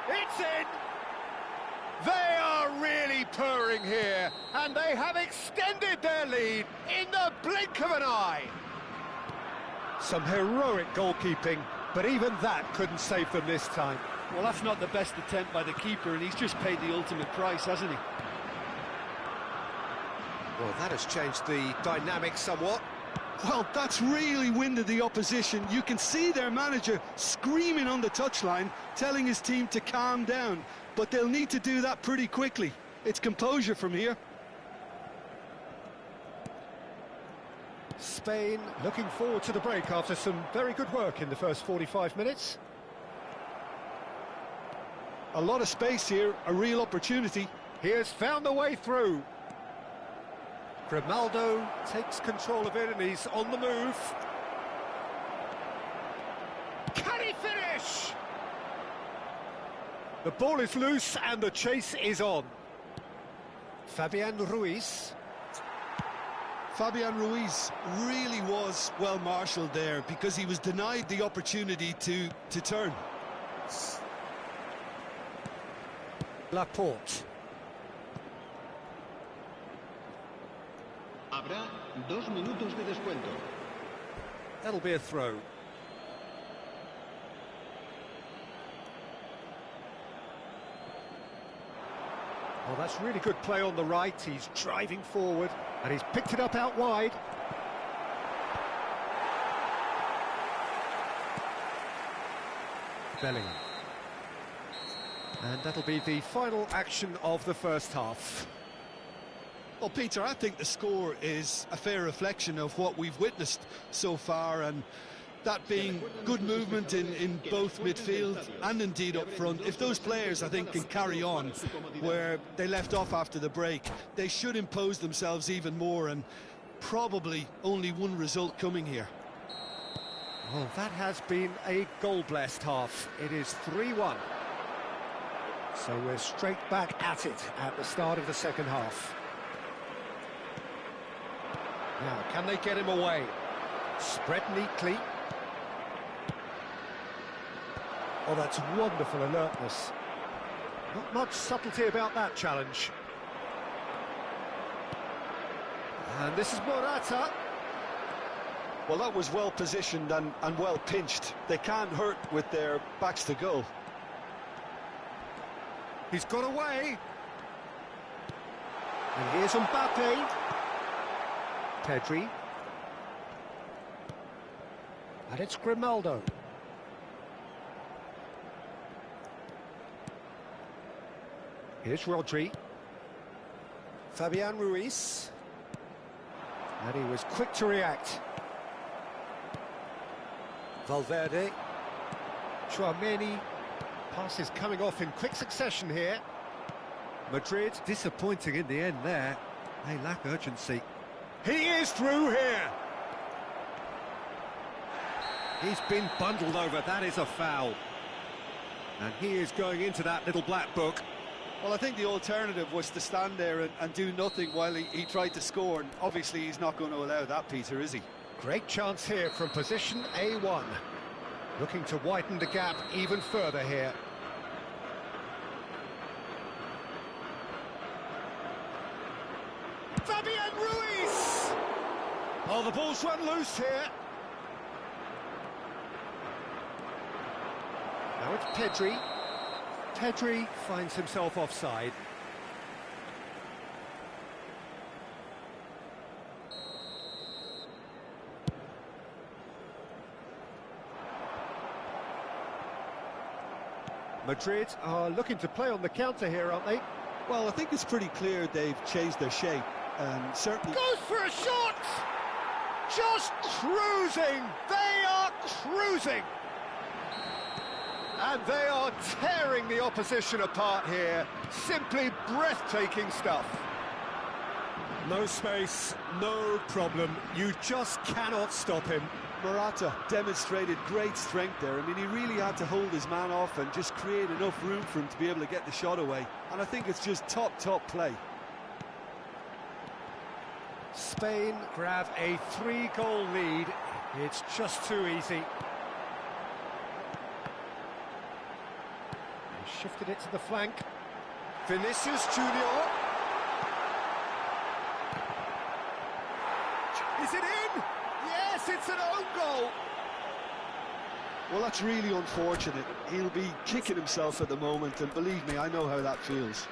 S1: It's in. They are are really purring here, and they have extended their lead in the blink of an eye. Some heroic goalkeeping, but even that couldn't save them this time.
S2: Well, that's not the best attempt by the keeper, and he's just paid the ultimate price, hasn't he?
S1: Well, that has changed the dynamic somewhat.
S2: Well, that's really winded the opposition. You can see their manager screaming on the touchline, telling his team to calm down. But they'll need to do that pretty quickly. It's composure from here.
S1: Spain looking forward to the break after some very good work in the first 45 minutes.
S2: A lot of space here, a real opportunity.
S1: He has found the way through. Grimaldo takes control of it and he's on the move. Can he finish? The ball is loose and the chase is on. Fabian Ruiz.
S2: Fabian Ruiz really was well marshalled there because he was denied the opportunity to turn.
S1: Laporte.
S4: Habrá 2 minutos de descuento.
S1: That'll be a throw. Well, that's really good play on the right. He's driving forward and he's picked it up out wide. Bellingham. And that'll be the final action of the first half.
S2: Well, Peter, I think the score is a fair reflection of what we've witnessed so far, and that being good movement in both midfield and indeed up front. If those players, I think, can carry on where they left off after the break, they should impose themselves even more, and probably only one result coming here.
S1: Well, that has been a goal-blessed half. It is 3-1. So we're straight back at it at the start of the second half. Now, can they get him away? Spread neatly. Oh, that's wonderful alertness. Not much subtlety about that challenge. And this is Morata.
S2: Well, that was well positioned and well pinched. They can't hurt with their backs to goal.
S1: He's got away. And here's Mbappe. Pedri. And it's Grimaldo. Here's Rodri. Fabian Ruiz. And he was quick to react. Valverde. Tchouameni. Passes coming off in quick succession here. Madrid disappointing in the end there. They lack urgency. He is through here. He's been bundled over. That is a foul. And he is going into that little black book.
S2: Well, I think the alternative was to stand there and do nothing while he tried to score. And obviously, he's not going to allow that, Peter, is he?
S1: Great chance here from position A1. Looking to widen the gap even further here. Fabian Ruiz! Oh, the ball's run loose here. Now it's Pedri. Pedri finds himself offside. Madrid are looking to play on the counter here, aren't they?
S2: Well, I think it's pretty clear they've changed their shape. Certainly
S1: goes for a shot! Just cruising! They are cruising! And they are tearing the opposition apart here. Simply breathtaking stuff. No space, no problem. You just cannot stop him.
S2: Morata demonstrated great strength there. I mean, he really had to hold his man off and just create enough room for him to be able to get the shot away. And I think it's just top play.
S1: Spain grab a 3-goal lead. It's just too easy. He shifted it to the flank. Vinicius Junior. Is it in? Yes, it's an own goal.
S2: Well, that's really unfortunate. He'll be kicking himself at the moment, and believe me, I know how that feels.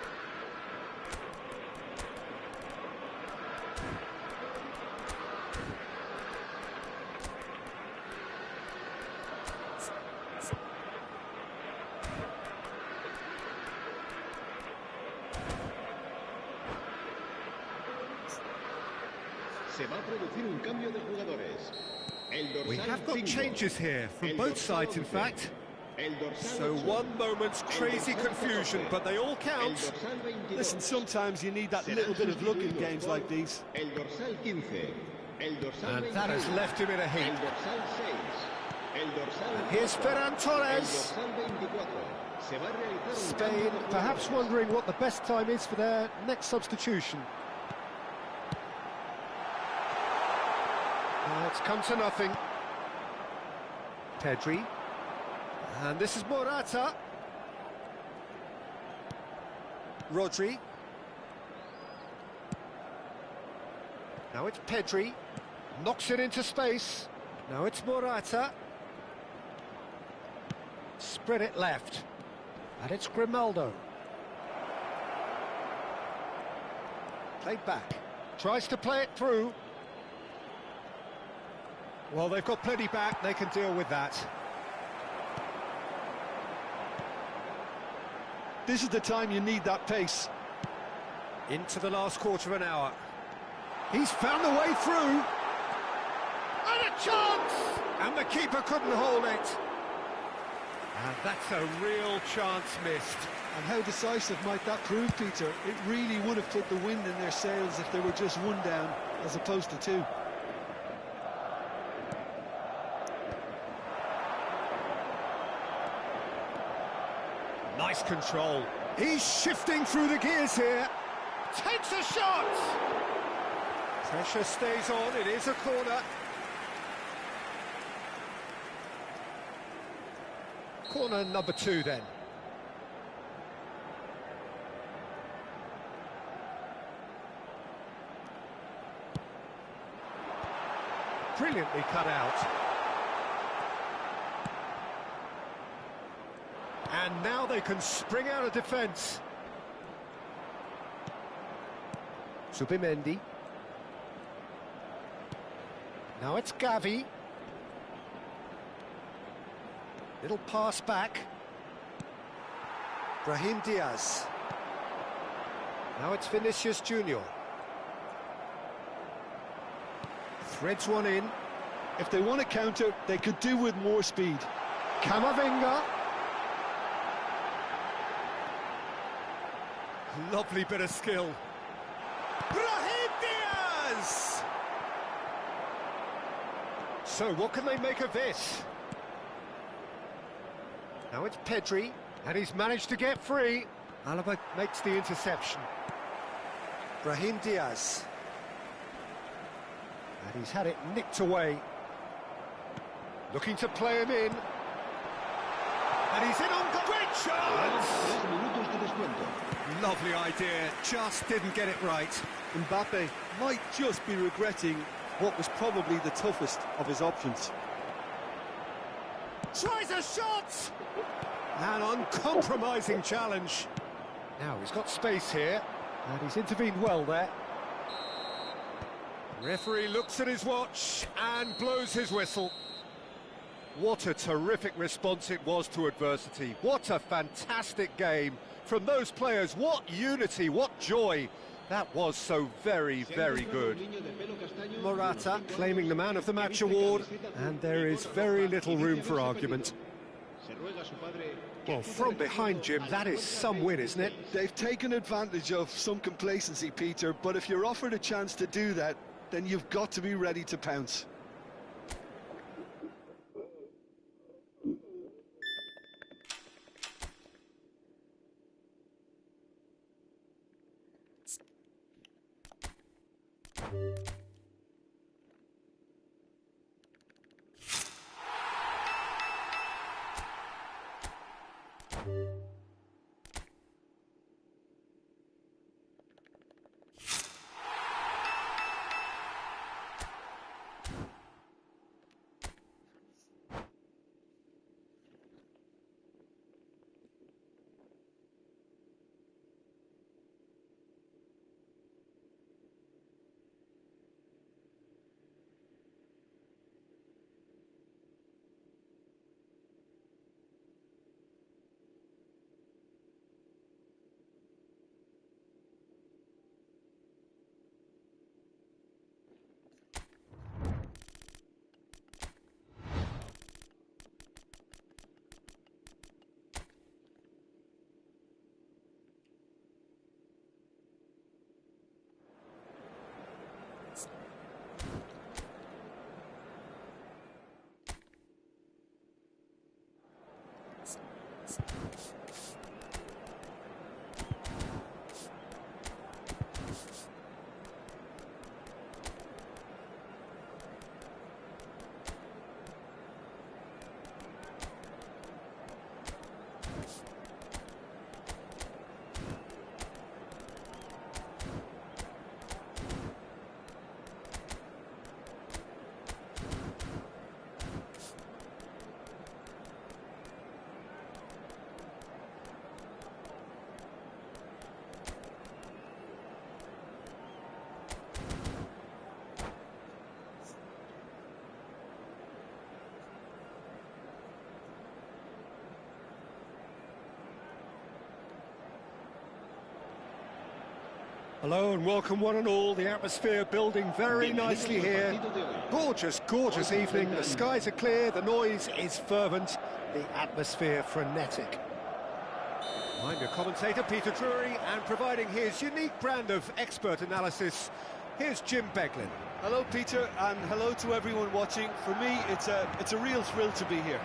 S4: Se va a producir un cambio de jugadores.
S1: We have got changes here from both sides, in fact. So one moment's crazy confusion, but they all count.
S2: Listen, sometimes you need that little bit of luck in games like these.
S1: And that has left him in a heap. And here's Ferran Torres. Spain perhaps wondering what the best time is for their next substitution. It's come to nothing. Pedri. And this is Morata. Rodri. Now it's Pedri. Knocks it into space. Now it's Morata. Spread it left. And it's Grimaldo. Played back. Tries to play it through. Well, they've got plenty back, they can deal with that.
S2: This is the time you need that pace.
S1: Into the last quarter of an hour. He's found the way through. And a chance! And the keeper couldn't hold it. And that's a real chance missed.
S2: And how decisive might that prove, Peter? It really would have put the wind in their sails if they were just one down, as opposed to two.
S1: Nice control. He's shifting through the gears here. Takes a shot! Pressure stays on, it is a corner. Corner number 2 then. Brilliantly cut out. And now they can spring out of defence. Subimendi. Now it's Gavi. Little pass back. Brahim Diaz. Now it's Vinicius Junior. Threads one in.
S2: If they want to counter, they could do with more speed.
S1: Camavinga. Lovely bit of skill. Brahim Diaz! So what can they make of this? Now it's Pedri, and he's managed to get free. Alaba makes the interception. Brahim Diaz. And he's had it nicked away. Looking to play him in. And he's in on goal. Great chance! Lovely idea, just didn't get it right.
S2: Mbappe might just be regretting what was probably the toughest of his options.
S1: Tries a shot! An uncompromising challenge. Now he's got space here, and he's intervened well there. Referee looks at his watch and blows his whistle. What a terrific response it was to adversity. What a fantastic game from those players. What unity, what joy. That was so very, very good. Morata claiming the Man of the Match award, and there is very little room for argument. Well, from behind, Jim, that is some win, isn't it?
S2: They've taken advantage of some complacency, Peter, but if you're offered a chance to do that, then you've got to be ready to pounce.
S1: Hello and welcome one and all, the atmosphere building very nicely here. Gorgeous, gorgeous evening, the skies are clear, the noise is fervent, the atmosphere frenetic. I'm your commentator, Peter Drury, and providing his unique brand of expert analysis, here's Jim Beglin.
S2: Hello, Peter, and hello to everyone watching. For me, it's a real thrill to be here.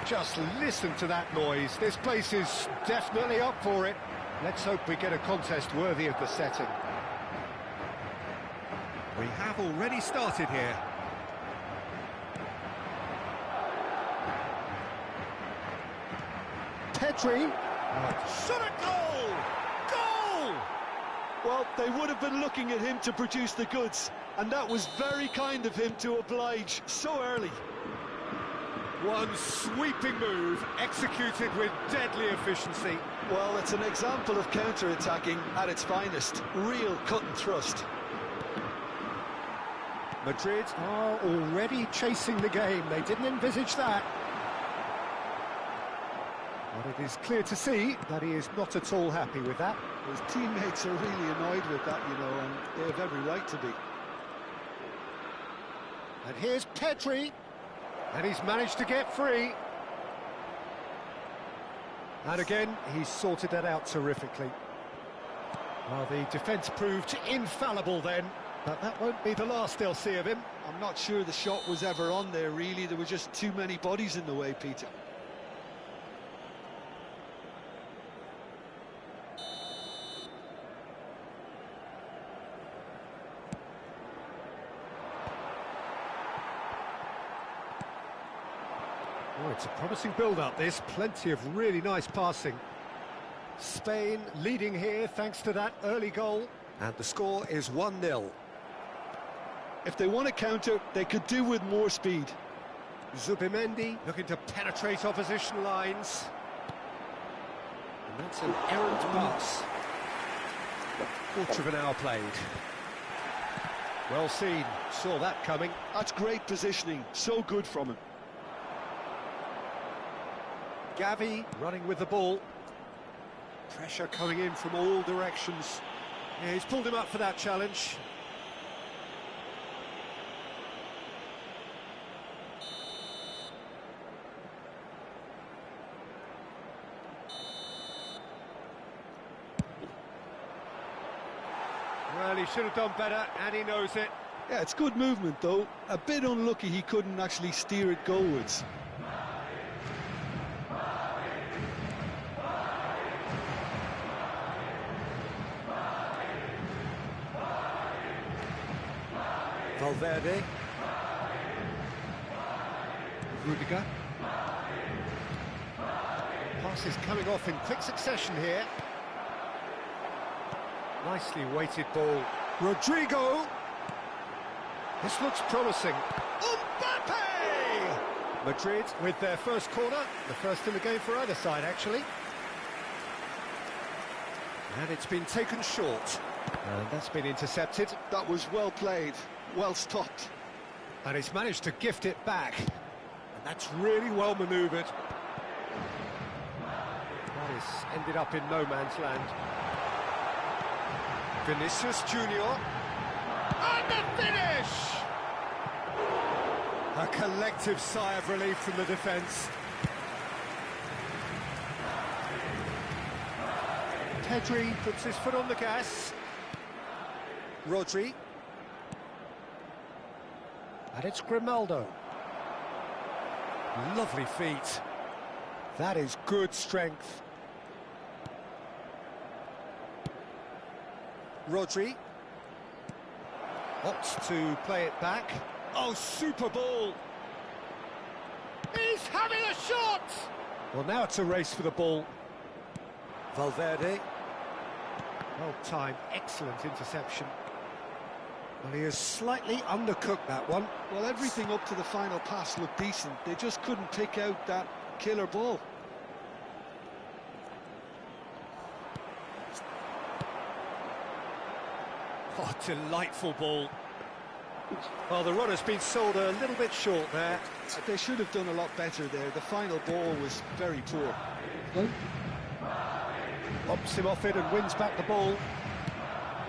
S1: Just listen to that noise, this place is definitely up for it. Let's hope we get a contest worthy of the setting.
S5: We have already started here.
S1: Pedri.
S5: Shot a goal! Goal!
S2: Well, they would have been looking at him to produce the goods, and that was very kind of him to oblige so early.
S1: One sweeping move, executed with deadly efficiency.
S2: Well, it's an example of counter-attacking at its finest. Real cut and thrust.
S1: Madrid are already chasing the game. They didn't envisage that. But it is clear to see that he is not at all happy with that.
S2: His teammates are really annoyed with that, you know, and they have every right to be.
S1: And here's Pedri. And he's managed to get free. And again, he's sorted that out terrifically. Well, the defence proved infallible then, but that won't be the last they'll see of him.
S2: I'm not sure the shot was ever on there, really. There were just too many bodies in the way, Peter.
S1: Oh, it's a promising build-up, this. Plenty of really nice passing. Spain leading here thanks to that early goal. And the score is 1-0.
S2: If they want to counter, they could do with more speed.
S1: Zubimendi looking to penetrate opposition lines. And that's an errant pass. Quarter of an hour played. Well seen, saw that coming.
S2: That's great positioning, so good from him.
S1: Gavi running with the ball. Pressure coming in from all directions. Yeah, he's pulled him up for that challenge. Well, he should have done better, and he knows it.
S2: Yeah, it's good movement, though. A bit unlucky he couldn't actually steer it goalwards.
S1: Valverde. Rudiger. Passes coming off in quick succession here. Nicely weighted ball. Rodrigo. This looks promising. Mbappe! Madrid with their first corner. The first in the game for either side, actually. And it's been taken short. And that's been intercepted.
S2: That was well played, well stopped.
S1: And he's managed to gift it back. And that's really well manoeuvred. That has ended up in no man's land. Vinicius Junior. And the finish! A collective sigh of relief from the defence. Pedri puts his foot on the gas. Rodri. And it's Grimaldo. Lovely feet. That is good strength. Rodri opts to play it back. Oh, super ball! He's having a shot! Well, now it's a race for the ball. Valverde. Well timed, excellent interception. Well, he has slightly undercooked that one.
S2: Well, everything up to the final pass looked decent. They just couldn't pick out that killer ball.
S1: Oh, delightful ball. Well, the runner's been sold a little bit short there.
S2: They should have done a lot better there. The final ball was very poor.
S1: Bumps him off it and wins back the ball.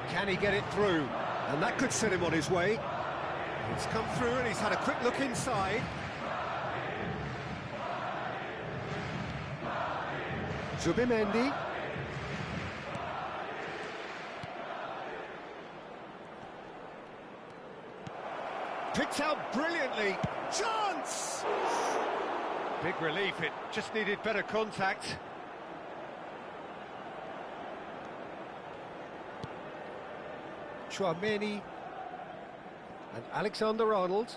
S1: Can he get it through? And that could set him on his way. It's come through and he's had a quick look inside. Zubimendi. Picked out brilliantly. Chance! Big relief, it just needed better contact. Chouameni and Alexander-Arnold.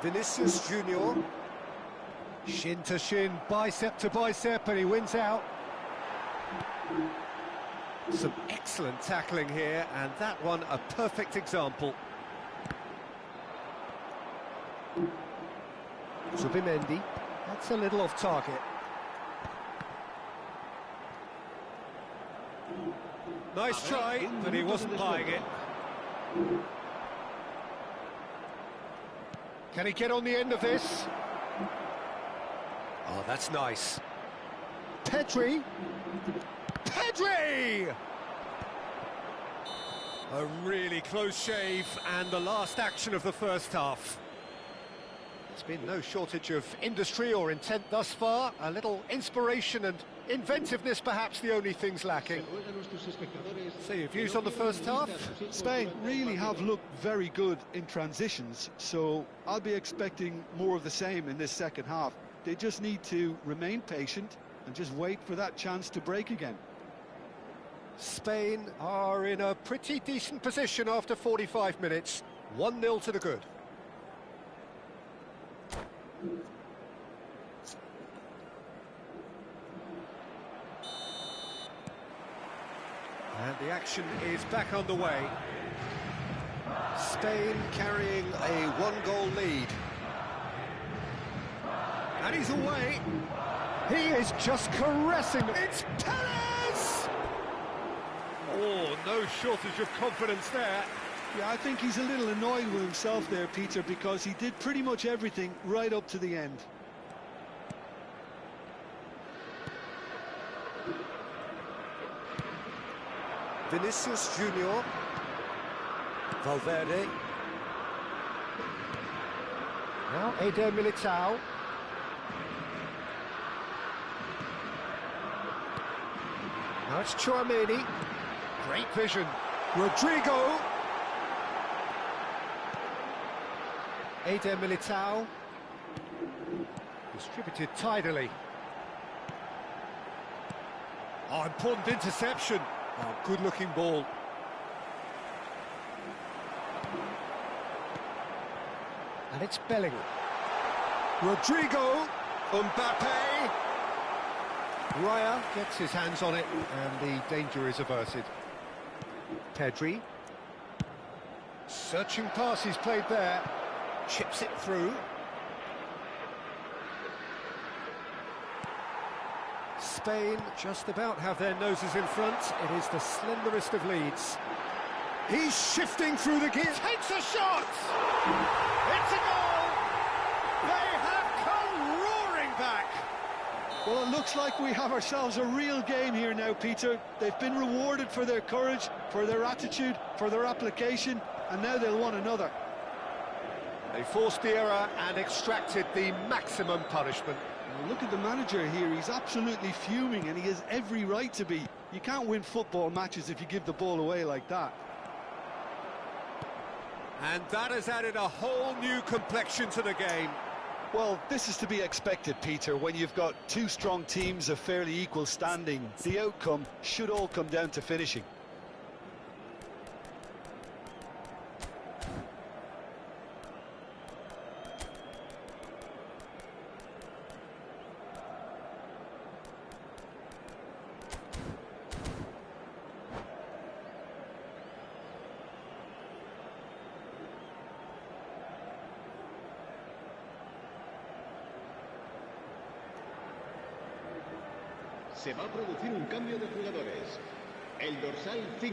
S1: Vinicius Junior. Shin to shin, bicep to bicep, and he wins out. Some excellent tackling here, and that one a perfect example. Zubimendi, that's a little off target. Nice try, but he wasn't buying it. Can he get on the end of this? Oh, that's nice. Pedri! Pedri! A really close shave, and the last action of the first half. There's been no shortage of industry or intent thus far. A little inspiration and inventiveness, perhaps the only things lacking. So your views on the first half?
S2: Spain really have looked very good in transitions, so I'll be expecting more of the same in this second half. They just need to remain patient and just wait for that chance to break again.
S1: Spain are in a pretty decent position after 45 minutes. 1-0 to the good. And the action is back on the way. Spain carrying a 1-goal lead. And he's away. He is just caressing. It's Perez! Oh, no shortage of confidence there.
S2: Yeah, I think he's a little annoyed with himself there, Peter, because he did pretty much everything right up to the end.
S1: Vinicius Junior. Valverde. Now Eder Militao. Now it's Chouameni. Great vision. Rodrigo. Eder Militao. Distributed tidily. Oh, important interception. Oh, good-looking ball. And it's Bellingham. Rodrigo. Mbappe. Raya gets his hands on it, and the danger is averted. Pedri. Searching pass he's played there. Chips it through. Spain just about have their noses in front. It is the slenderest of leads. He's shifting through the gear. Takes a shot! It's a goal! They have come roaring back!
S2: Well, it looks like we have ourselves a real game here now, Peter. They've been rewarded for their courage, for their attitude, for their application, and now they'll want another.
S1: They forced the error and extracted the maximum punishment.
S2: Now look at the manager here, he's absolutely fuming and he has every right to be. You can't win football matches if you give the ball away like that.
S1: And that has added a whole new complexion to the game.
S2: Well, this is to be expected, Peter, when you've got two strong teams of fairly equal standing. The outcome should all come down to finishing.
S4: Se va a producir un cambio de jugadores. El dorsal 5,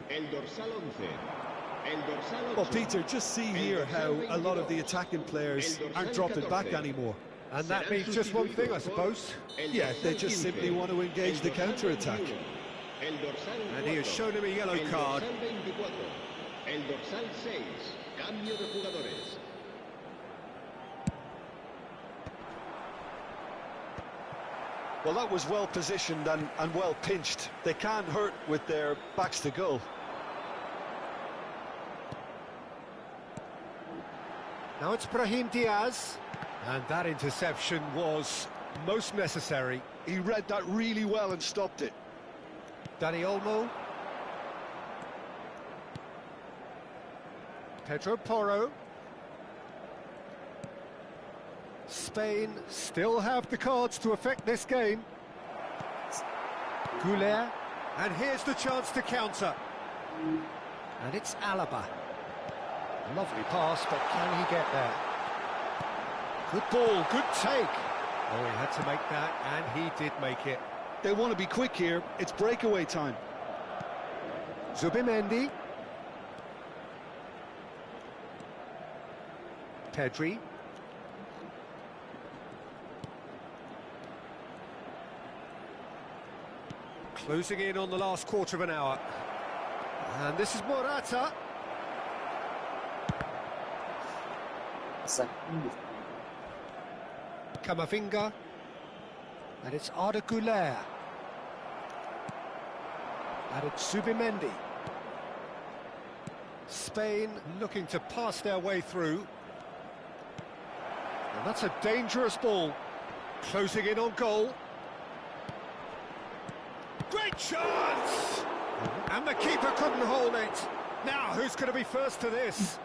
S4: el dorsal 11, el dorsal 8.
S2: Well, Peter, just see here how a lot of the attacking players aren't dropping back anymore.
S1: And that means just one thing, I suppose.
S2: Yeah, they just simply want to engage the counter-attack.
S1: And he has shown him a yellow card.
S4: El dorsal 6, cambio de jugadores.
S2: Well, that was well positioned and well pinched. They can't hurt with their backs to goal.
S1: Now it's Brahim Diaz. And that interception was most necessary.
S2: He read that really well and stopped it.
S1: Dani Olmo. Pedro Porro. Spain still have the cards to affect this game. Goulet. And here's the chance to counter. And it's Alaba. Lovely pass, but can he get there? Good ball, good take. Oh, he had to make that, and he did make it.
S2: They want to be quick here. It's breakaway time.
S1: Zubimendi. Pedri. Closing in on the last quarter of an hour. And this is Morata. Camavinga. And it's Arda Güler. And it's Zubimendi. Spain looking to pass their way through. And that's a dangerous ball. Closing in on goal. Great chance! And the keeper couldn't hold it. Now, who's going to be first to this?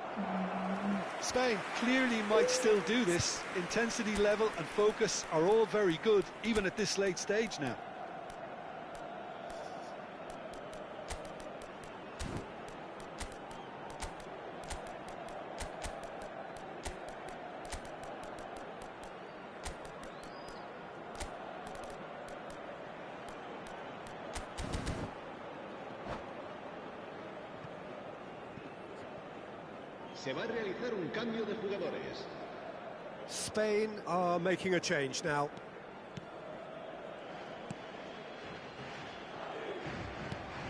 S2: Spain clearly might still do this. Intensity level and focus are all very good, even at this late stage now.
S4: Se va a realizar un cambio de jugadores.
S1: Spain are making a change now.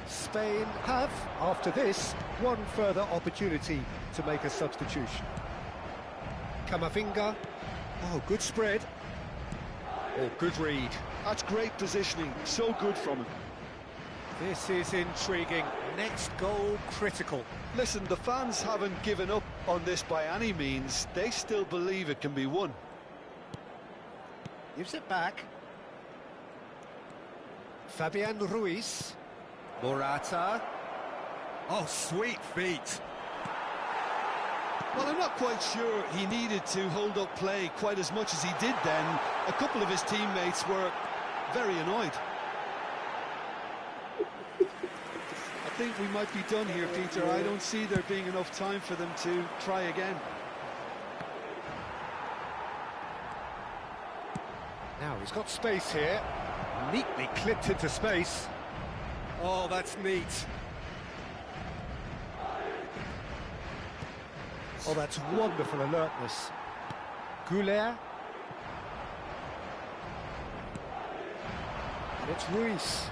S1: Spain have, after this, one further opportunity to make a substitution. Camavinga. Oh, good spread. Oh, good read.
S2: That's great positioning. So good from him.
S1: This is intriguing. Next goal critical.
S2: Listen, the fans haven't given up on this by any means. They still believe it can be won.
S1: Gives it back. Fabian Ruiz. Morata. Oh, sweet feet.
S2: Well, I'm not quite sure he needed to hold up play quite as much as he did then. A couple of his teammates were very annoyed. I think we might be done here, Peter. I don't see there being enough time for them to try again.
S1: Now he's got space here. Neatly clipped into space. Oh, that's neat. Oh, that's wonderful alertness. Goulet. And it's Ruiz.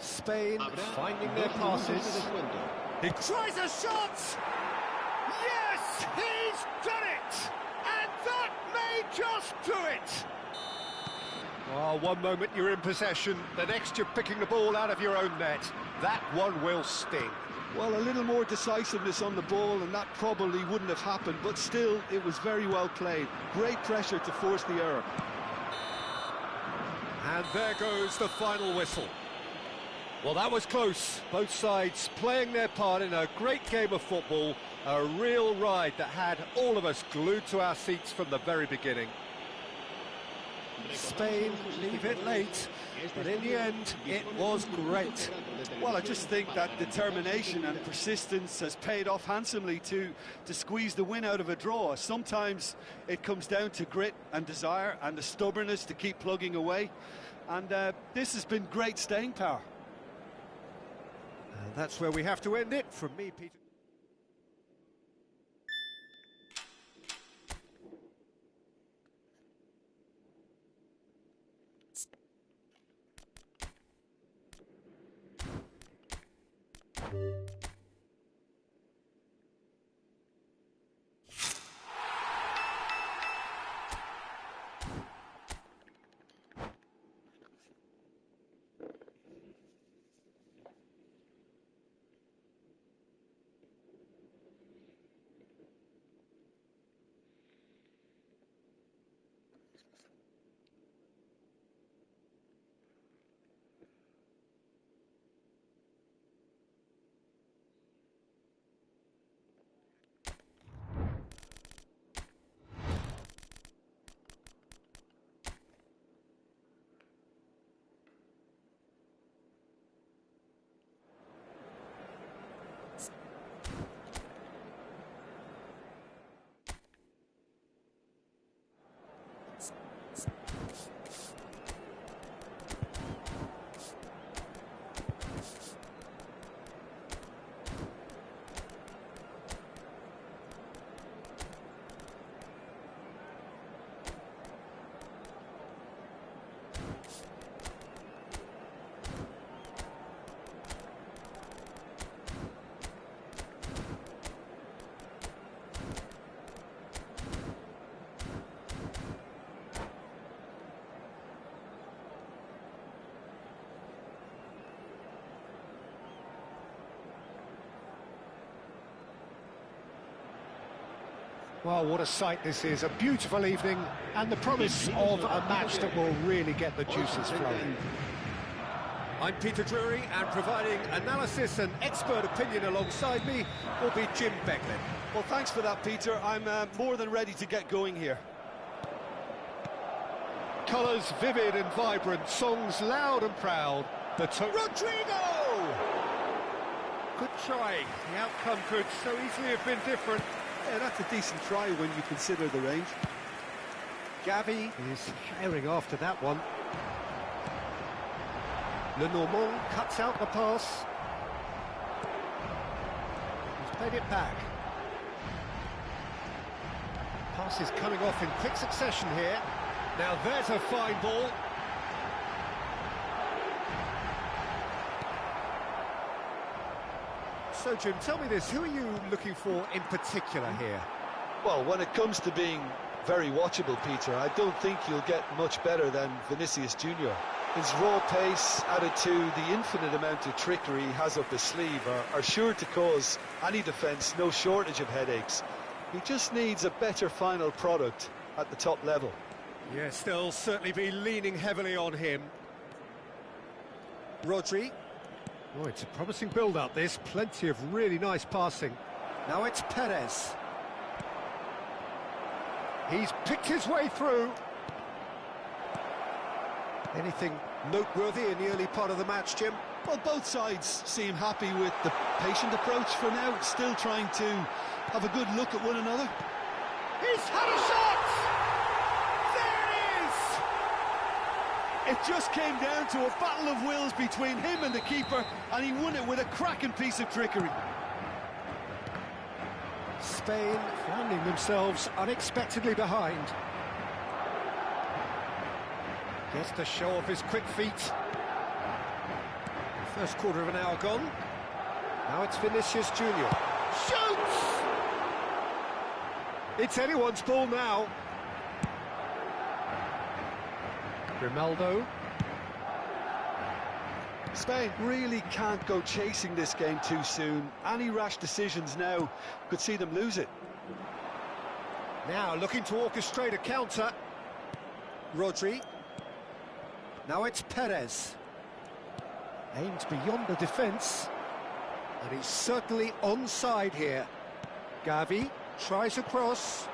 S1: Spain finding their passes. He tries a shot! Yes, he's done it! And that made just do it! Oh, one moment you're in possession, the next you're picking the ball out of your own net. That one will sting.
S2: Well, a little more decisiveness on the ball and that probably wouldn't have happened, but still, it was very well played. Great pressure to force the error.
S1: And there goes the final whistle. Well, that was close. Both sides playing their part in a great game of football, a real ride that had all of us glued to our seats from the very beginning. Spain leave it late, but in the end, it was great.
S2: Well, I just think that determination and persistence has paid off handsomely to squeeze the win out of a draw. Sometimes it comes down to grit and desire and the stubbornness to keep plugging away. And this has been great staying power.
S1: And that's where we have to end it. From me, Peter. Well, what a sight this is, a beautiful evening, and the promise of a match that will really get the juices flowing. I'm Peter Drury, and providing analysis and expert opinion alongside me will be Jim Beglin.
S2: Well, thanks for that, Peter. I'm more than ready to get going here.
S1: Colours vivid and vibrant, songs loud and proud. Rodrigo! Good try. The outcome could so easily have been different.
S2: Yeah, that's a decent try when you consider the range.
S1: Gavi is herring after that one. Lenormand cuts out the pass. He's played it back. Pass is coming off in quick succession here. Now there's a fine ball. So, Jim, tell me this, who are you looking for in particular here?
S2: Well, when it comes to being very watchable, Peter, I don't think you'll get much better than Vinicius Junior. His raw pace, added to the infinite amount of trickery he has up his sleeve, are sure to cause any defence no shortage of headaches. He just needs a better final product at the top level.
S1: Yes, they'll certainly be leaning heavily on him. Rodri. Oh, it's a promising build-up, this. Plenty of really nice passing. Now it's Perez. He's picked his way through. Anything noteworthy in the early part of the match, Jim?
S2: Well, both sides seem happy with the patient approach for now, still trying to have a good look at one another.
S1: He's had a shot!
S2: It just came down to a battle of wills between him and the keeper, and he won it with a cracking piece of trickery.
S1: Spain finding themselves unexpectedly behind. Gets to show off his quick feet. First quarter of an hour gone. Now it's Vinicius Junior. Shoots! It's anyone's ball now.
S5: Grimaldo.
S2: Spain really can't go chasing this game too soon. Any rash decisions now could see them lose it.
S1: Now looking to orchestrate a counter. Rodri. Now it's Perez. Aimed beyond the defence. And he's certainly onside here. Gavi tries a cross.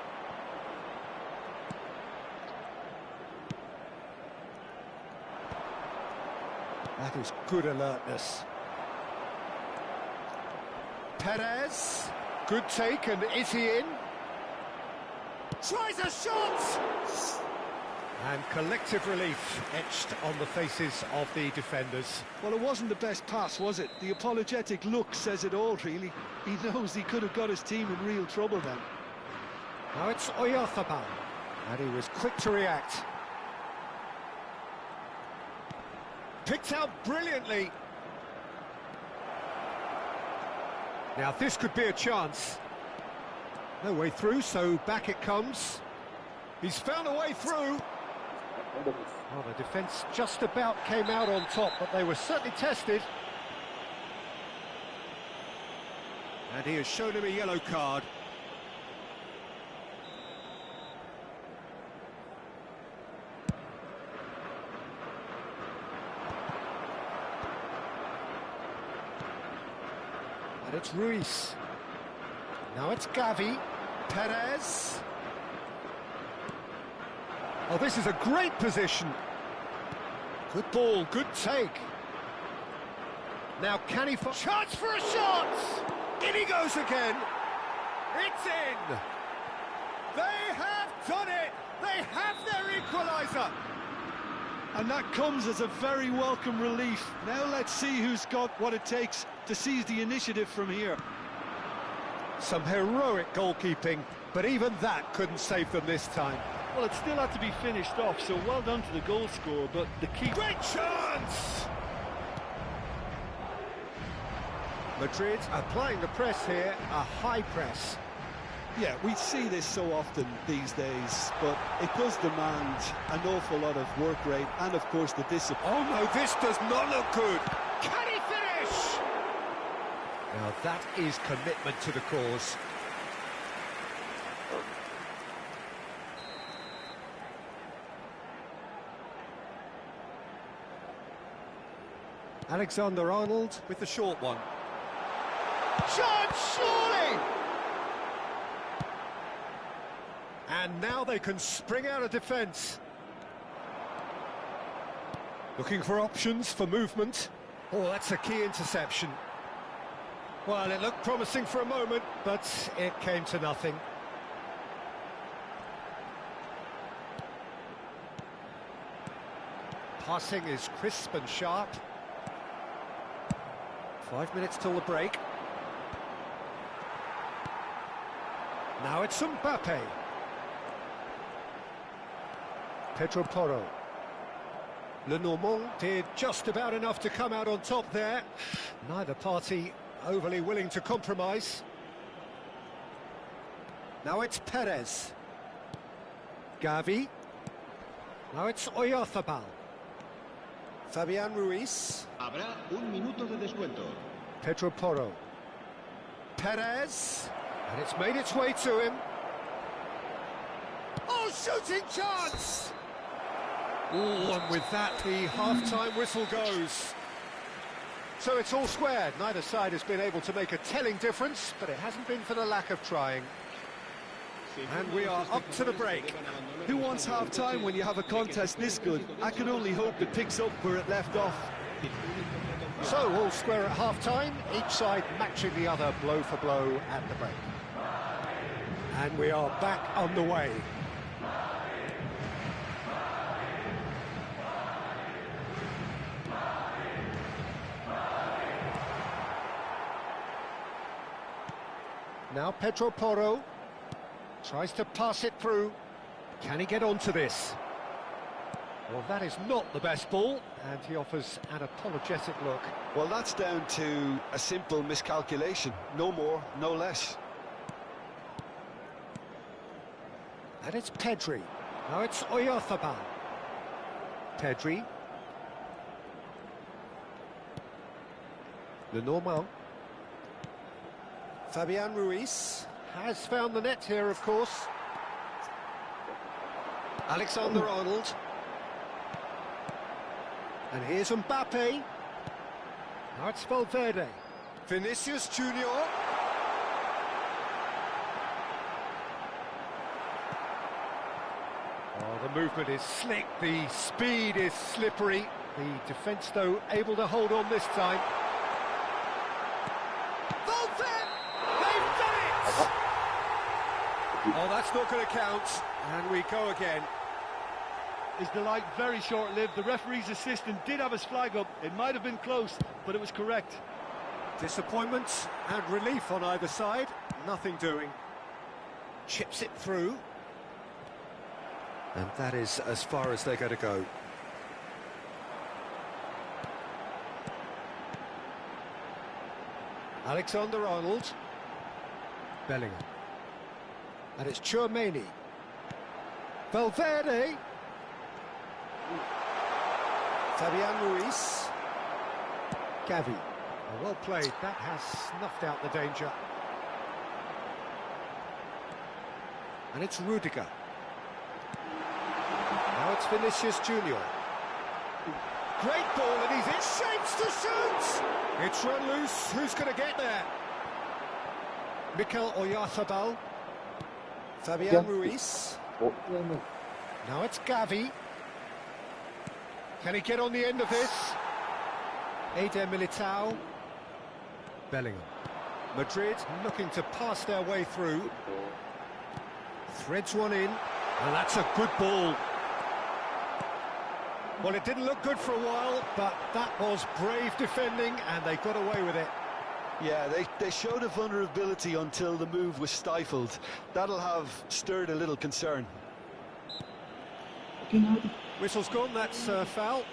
S1: That is good alertness. Perez. Good take, and is he in? Tries a shot! And collective relief etched on the faces of the defenders.
S2: Well, it wasn't the best pass, was it? The apologetic look says it all, really. He knows he could have got his team in real trouble then.
S5: Now it's Oyarzabal, and he was quick to react.
S1: Picked out brilliantly.
S5: Now this could be a chance.
S1: No way through, so back it comes. He's found a way through.
S5: Well, the defence just about came out on top, but they were certainly tested.
S1: And he has shown him a yellow card.
S5: And it's Ruiz. Now it's Gavi.
S1: Perez.
S5: Oh, this is a great position.
S1: Good ball, good take.
S5: Now can he...
S1: Chance for a shot! In he goes again. It's in. They have done it. They have their equaliser.
S2: And that comes as a very welcome relief. Now let's see who's got what it takes to seize the initiative from here.
S5: Some heroic goalkeeping, but even that couldn't save them this time.
S2: Well, it still had to be finished off, so well done to the goal scorer, but the key...
S1: Great chance!
S5: Madrid applying the press here, a high press.
S2: Yeah, we see this so often these days, but it does demand an awful lot of work rate and, of course, the discipline.
S1: Oh no, this does not look good. Can he finish?
S5: Now that is commitment to the cause. Alexander-Arnold with the short one.
S1: Chance, surely!
S5: And now they can spring out of defence. Looking for options for movement.
S1: Oh, that's a key interception.
S5: Well, it looked promising for a moment, but it came to nothing. Passing is crisp and sharp. 5 minutes till the break. Now it's Mbappe. Pedro Porro. Lenormand did just about enough to come out on top there. Neither party overly willing to compromise. Now it's Perez. Gavi. Now it's Oyarzabal.
S1: Fabian Ruiz.
S4: Habrá un minuto de descuento.
S5: Pedro Porro.
S1: Perez.
S5: And it's made its way to him.
S1: Oh, shooting chance!
S5: Oh, and with that, the half-time whistle goes. So it's all squared. Neither side has been able to make a telling difference, but it hasn't been for the lack of trying. And we are up to the break.
S2: Who wants half-time when you have a contest this good? I can only hope it picks up where it left off.
S5: So, all square at half-time, each side matching the other blow for blow at the break. And we are back on the way. Now Pedro Porro tries to pass it through. Can he get onto this? Well, that is not the best ball, and he offers an apologetic look.
S2: Well, that's down to a simple miscalculation. No more, no less.
S5: And it's Pedri. Now it's Oyarzabal. Pedri. Lenormand. Fabian Ruiz has found the net here, of course. Alexander-Arnold. And here's Mbappe. Now it's Valverde. Vinicius Junior. Oh, the movement is slick, the speed is slippery. The defence, though, able to hold on this time. Valverde! They've done it! Oh, that's not going to count. And we go again.
S2: His delight very short-lived. The referee's assistant did have his flag up. It might have been close, but it was correct.
S5: Disappointment and relief on either side. Nothing doing. Chips it through. And that is as far as they're going to go. Alexander-Arnold. Bellingham. And it's Tchouaméni. Valverde. Fabian Ruiz. Gavi. Oh, well played. That has snuffed out the danger. And it's Rudiger. Now it's Vinicius Junior. Great ball, and he's in shapes to shoot! It's run loose. Who's going to get there? Mikel Oyarzabal. Fabian Ruiz. Now it's Gavi. Can he get on the end of this? Eder Militao. Bellingham. Madrid looking to pass their way through. Threads one in. And that's a good ball. Well, it didn't look good for a while, but that was brave defending, and they got away with it.
S2: Yeah, they showed a vulnerability until the move was stifled. That'll have stirred a little concern.
S5: Whistle's gone, that's foul.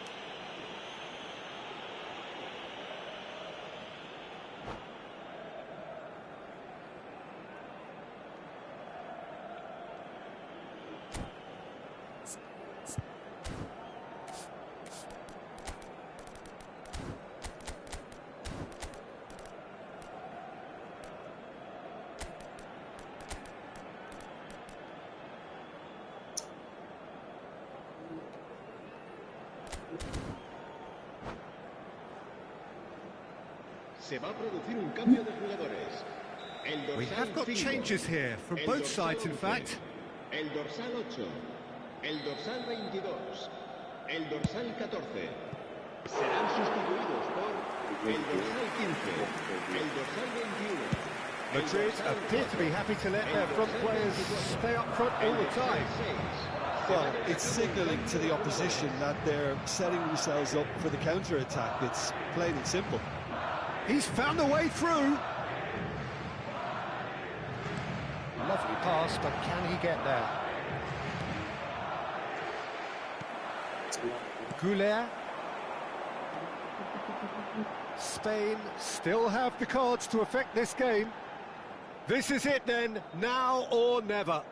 S4: Se va a producir un cambio de jugadores.
S5: We have got changes here from both sides, in fact.
S4: El dorsal 8, el dorsal 22, el dorsal 14 serán sustituidos por el dorsal 15, el dorsal 21.
S5: Madrid appear to be happy to let their front players stay up front all the time.
S2: Well, it's signalling to the opposition that they're setting themselves up for the counter-attack. It's plain and simple.
S5: He's found a way through. Lovely pass, but can he get there? Goulet. Spain still have the cards to affect this game. This is it then, now or never.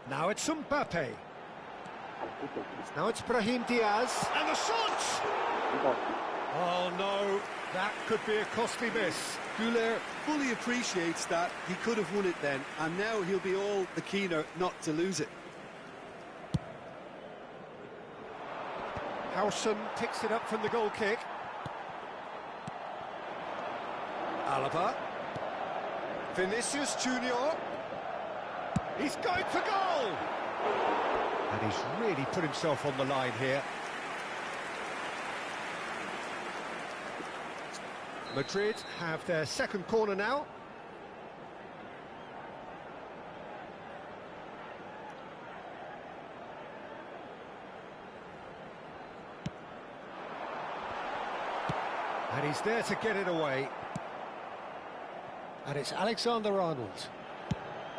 S5: Now it's Mbappe. Now it's Brahim Diaz. And the shot! Oh no, that could be a costly miss.
S2: Goulet fully appreciates that he could have won it then, and now he'll be all the keener not to lose it.
S5: Howson picks it up from the goal kick. Alaba. Vinicius Junior. He's going for goal! And he's really put himself on the line here. Madrid have their second corner now. And he's there to get it away. And it's Alexander-Arnold.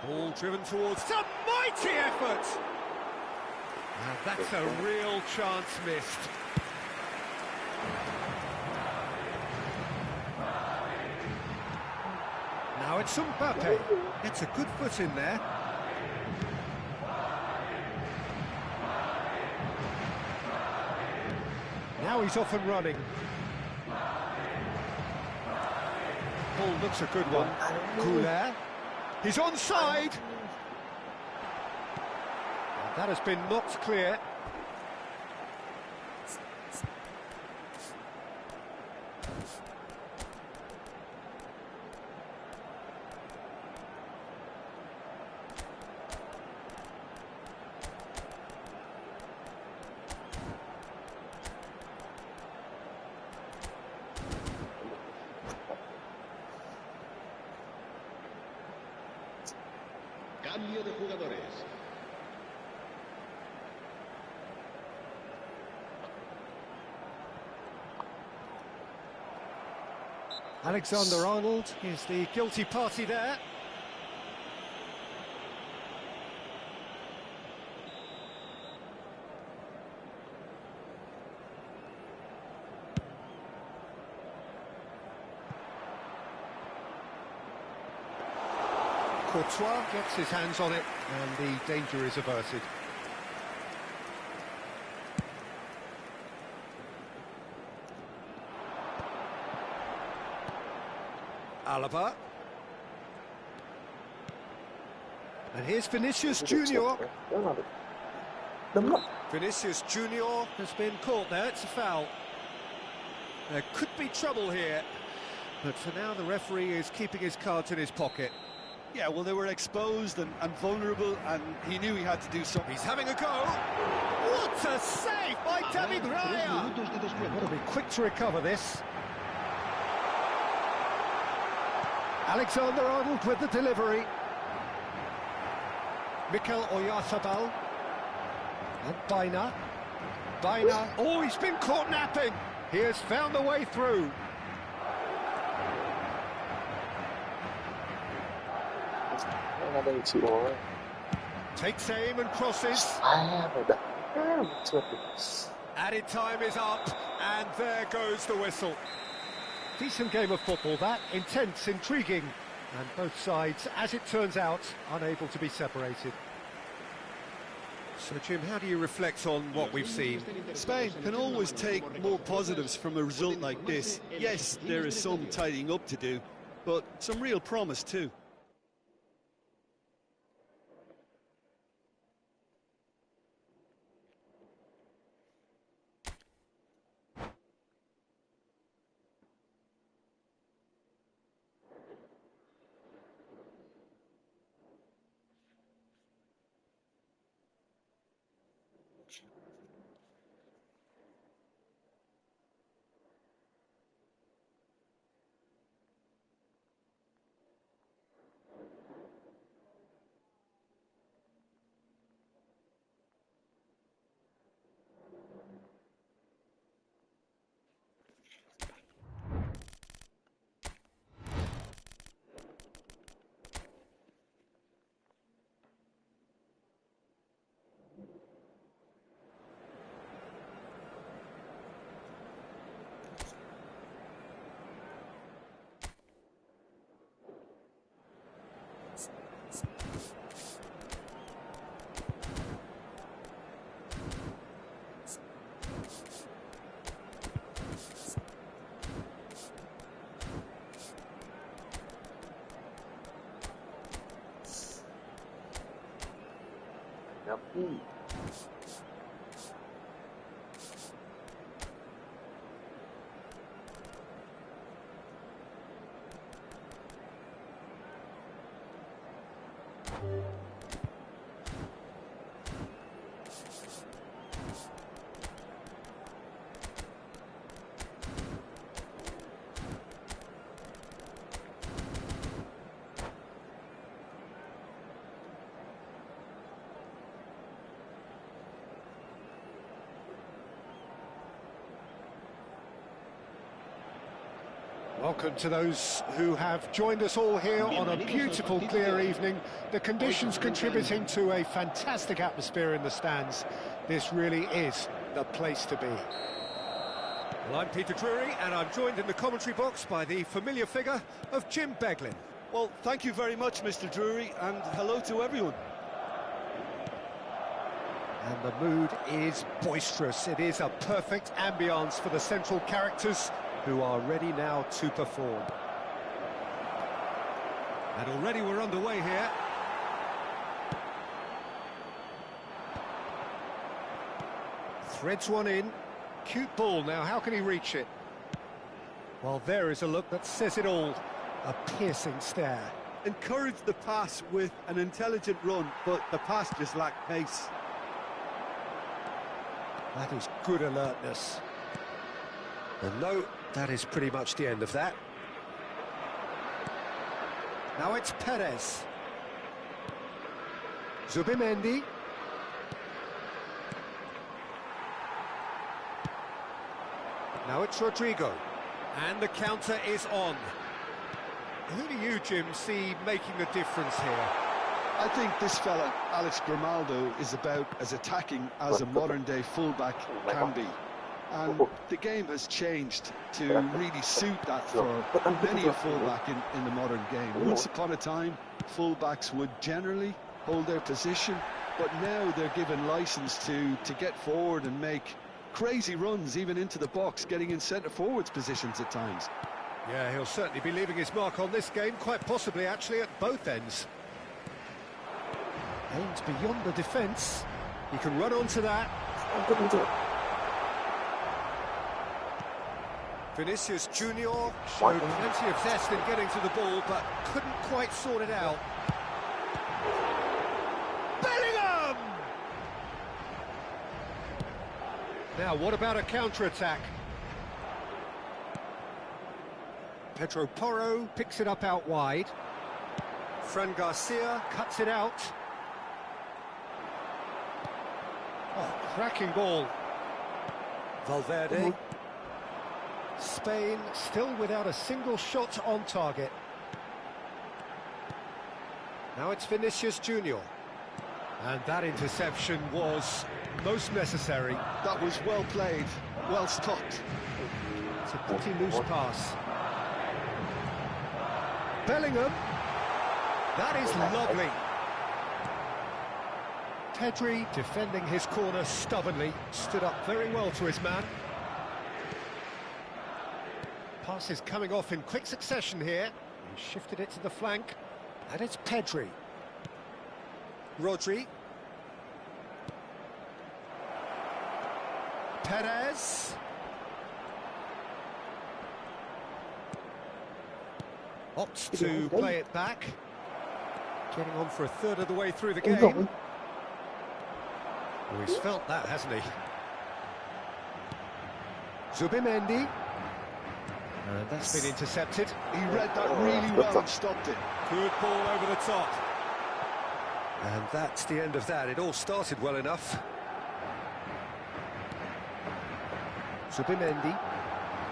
S5: Ball driven towards... It's a mighty effort! And that's a real chance missed. Now it's Mbappe. Gets a good foot in there. now he's off and running. Ball looks a good one. Couler. He's onside. And that has been knocked clear.
S4: Cambio de jugadores.
S5: Alexander-Arnold is the guilty party there. Courtois gets his hands on it, and the danger is averted. Alaba. And here's Vinicius Junior. Vinicius Junior has been caught there, it's a foul. There could be trouble here, but for now the referee is keeping his cards in his pocket.
S2: Yeah, well, they were exposed and vulnerable, and he knew he had to do something.
S5: He's having a go. What a save by David Raya! Got to be quick to recover this. Alexander-Arnold with the delivery. Mikel Oyarzabal. And Baina. Oh, he's been caught napping. He has found a way through. Takes aim and crosses. Added time is up, and there goes the whistle. Decent game of football, that. Intense, intriguing, and both sides, as it turns out, unable to be separated. So, Jim, how do you reflect on what we've seen?
S2: Spain can always take more positives from a result like this. Yes, there is some tidying up to do, but some real promise too.
S5: Welcome to those who have joined us all here on a beautiful, clear evening. The conditions contributing to a fantastic atmosphere in the stands. This really is the place to be. Well, I'm Peter Drury, and I'm joined in the commentary box by the familiar figure of Jim Beglin.
S2: Well, thank you very much, Mr. Drury, and hello to everyone.
S1: And the mood is boisterous. It is a perfect ambience for the central characters who are ready now to perform. And already we're underway here. Threads one in. Cute ball now, how can he reach it? Well, there is a look that says it all. A piercing stare.
S2: Encouraged the pass with an intelligent run, but the pass just lacked pace.
S1: That is good alertness. And no, that is pretty much the end of that. Now it's Perez. Zubimendi. Now it's Rodrigo. And the counter is on. Who do you, Jim, see making the difference here?
S2: I think this fella, Alex Grimaldo, is about as attacking as a modern-day fullback can be. And the game has changed to really suit that for many a fullback in the modern game. Once upon a time, fullbacks would generally hold their position, but now they're given license to get forward and make crazy runs, even into the box, getting in centre-forwards positions at times.
S1: Yeah, he'll certainly be leaving his mark on this game, quite possibly actually at both ends. Aims beyond the defence. He can run onto that. Vinicius Junior showed plenty of zest in getting to the ball, but couldn't quite sort it out. Bellingham! Now, what about a counter-attack? Pedro Porro picks it up out wide. Fran Garcia cuts it out. Oh, cracking ball. Valverde. Spain still without a single shot on target. Now it's Vinicius Junior. And that interception was most necessary.
S2: That was well played, well stopped.
S1: It's a pretty loose pass. Bellingham. That is lovely. Pedri, defending his corner stubbornly, stood up very well to his man. Pass is coming off in quick succession here. He shifted it to the flank, and it's Pedri. Rodri. Perez. Opts to play it back. Getting on for a third of the way through the game. Oh, he's felt that, hasn't he? Zubimendi. And that's been intercepted.
S2: He read that really well and stopped it.
S1: Good ball over the top. And that's the end of that. It all started well enough. Zubimendi.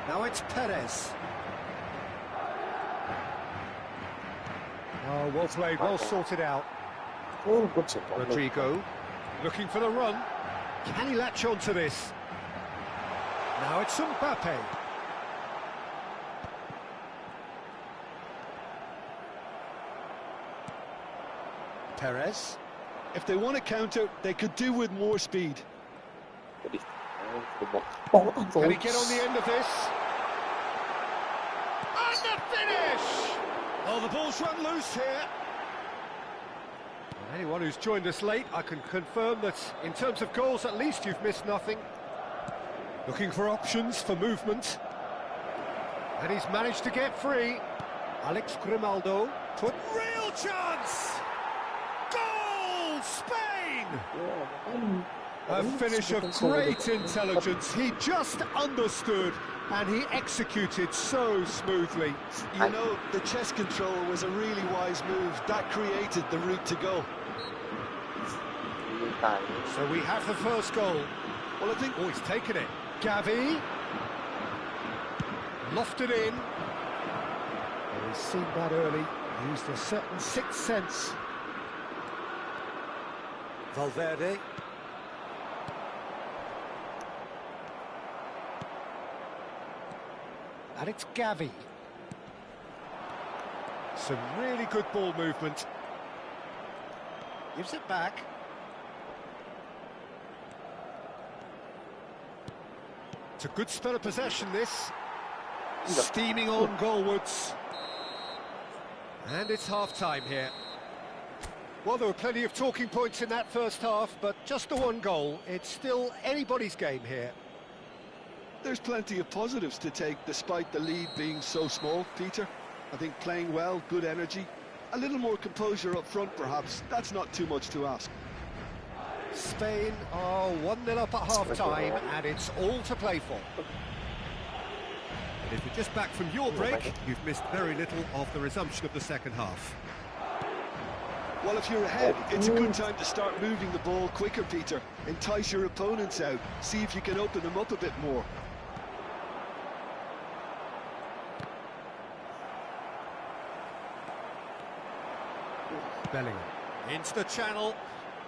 S1: Now it's Perez. Oh, well played, well sorted out. Rodrigo looking for the run. Can he latch on to this? Now it's Mbappe. Perez.
S2: If they want to counter, they could do with more speed.
S1: Can he get on the end of this? And the finish! Oh, the ball's run loose here. And anyone who's joined us late, I can confirm that in terms of goals, at least you've missed nothing. Looking for options for movement. And he's managed to get free. Alex Grimaldo to a real chance! Goal! Spain! A finish of great intelligence. He just understood and he executed so smoothly.
S2: You know, the chest control was a really wise move. That created the route to go.
S1: So we have the first goal.
S2: Well, I think...
S1: Oh, he's taken it. Gavi. Lofted in. Well, he's seen that early. Used a certain sixth sense. Valverde. And it's Gavi. Some really good ball movement. Gives it back. It's a good spell of possession, this. Steaming on goalwards. And it's half-time here. Well, there were plenty of talking points in that first half, but just the one goal. It's still anybody's game here.
S2: There's plenty of positives to take despite the lead being so small, Peter. I think playing well, good energy, a little more composure up front perhaps. That's not too much to ask.
S1: Spain are 1-0 up at half-time, and it's all to play for. And if you're just back from your break, you've missed very little of the resumption of the second half.
S2: Well, if you're ahead, it's a good time to start moving the ball quicker, Peter. Entice your opponents out, see if you can open them up a bit more.
S1: Bellingham into the channel.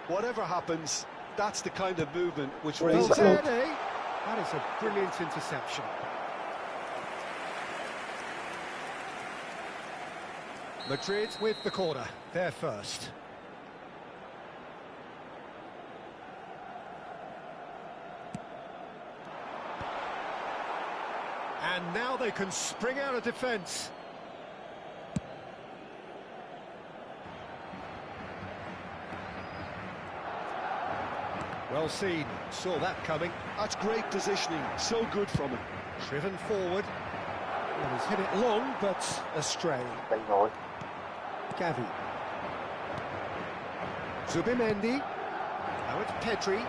S2: Whatever happens, that's the kind of movement which
S1: Well
S2: raises
S1: said,
S2: hope.
S1: eh? That is a brilliant interception. Madrid with the corner, they're first. And now they can spring out of defence. Well seen, saw that coming.
S2: That's great positioning, so good from him.
S1: Driven forward. Well, he's hit it long, but astray. Gavi. Zubimendi. Now it's Pedri.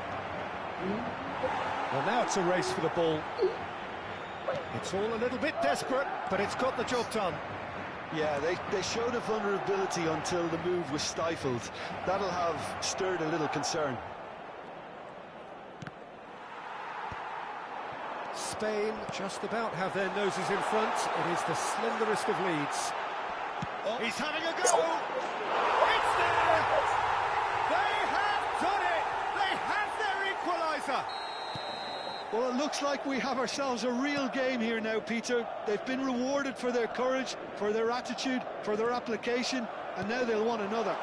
S1: Well, now it's a race for the ball. It's all a little bit desperate, but it's got the job done.
S2: Yeah, they showed a vulnerability until the move was stifled. That'll have stirred a little concern.
S1: Spain just about have their noses in front. It is the slenderest of leads. Oh, he's having a go! It's there! They have done it! They have their equaliser!
S2: Well, it looks like we have ourselves a real game here now, Peter. They've been rewarded for their courage, for their attitude, for their application, and now they'll want another.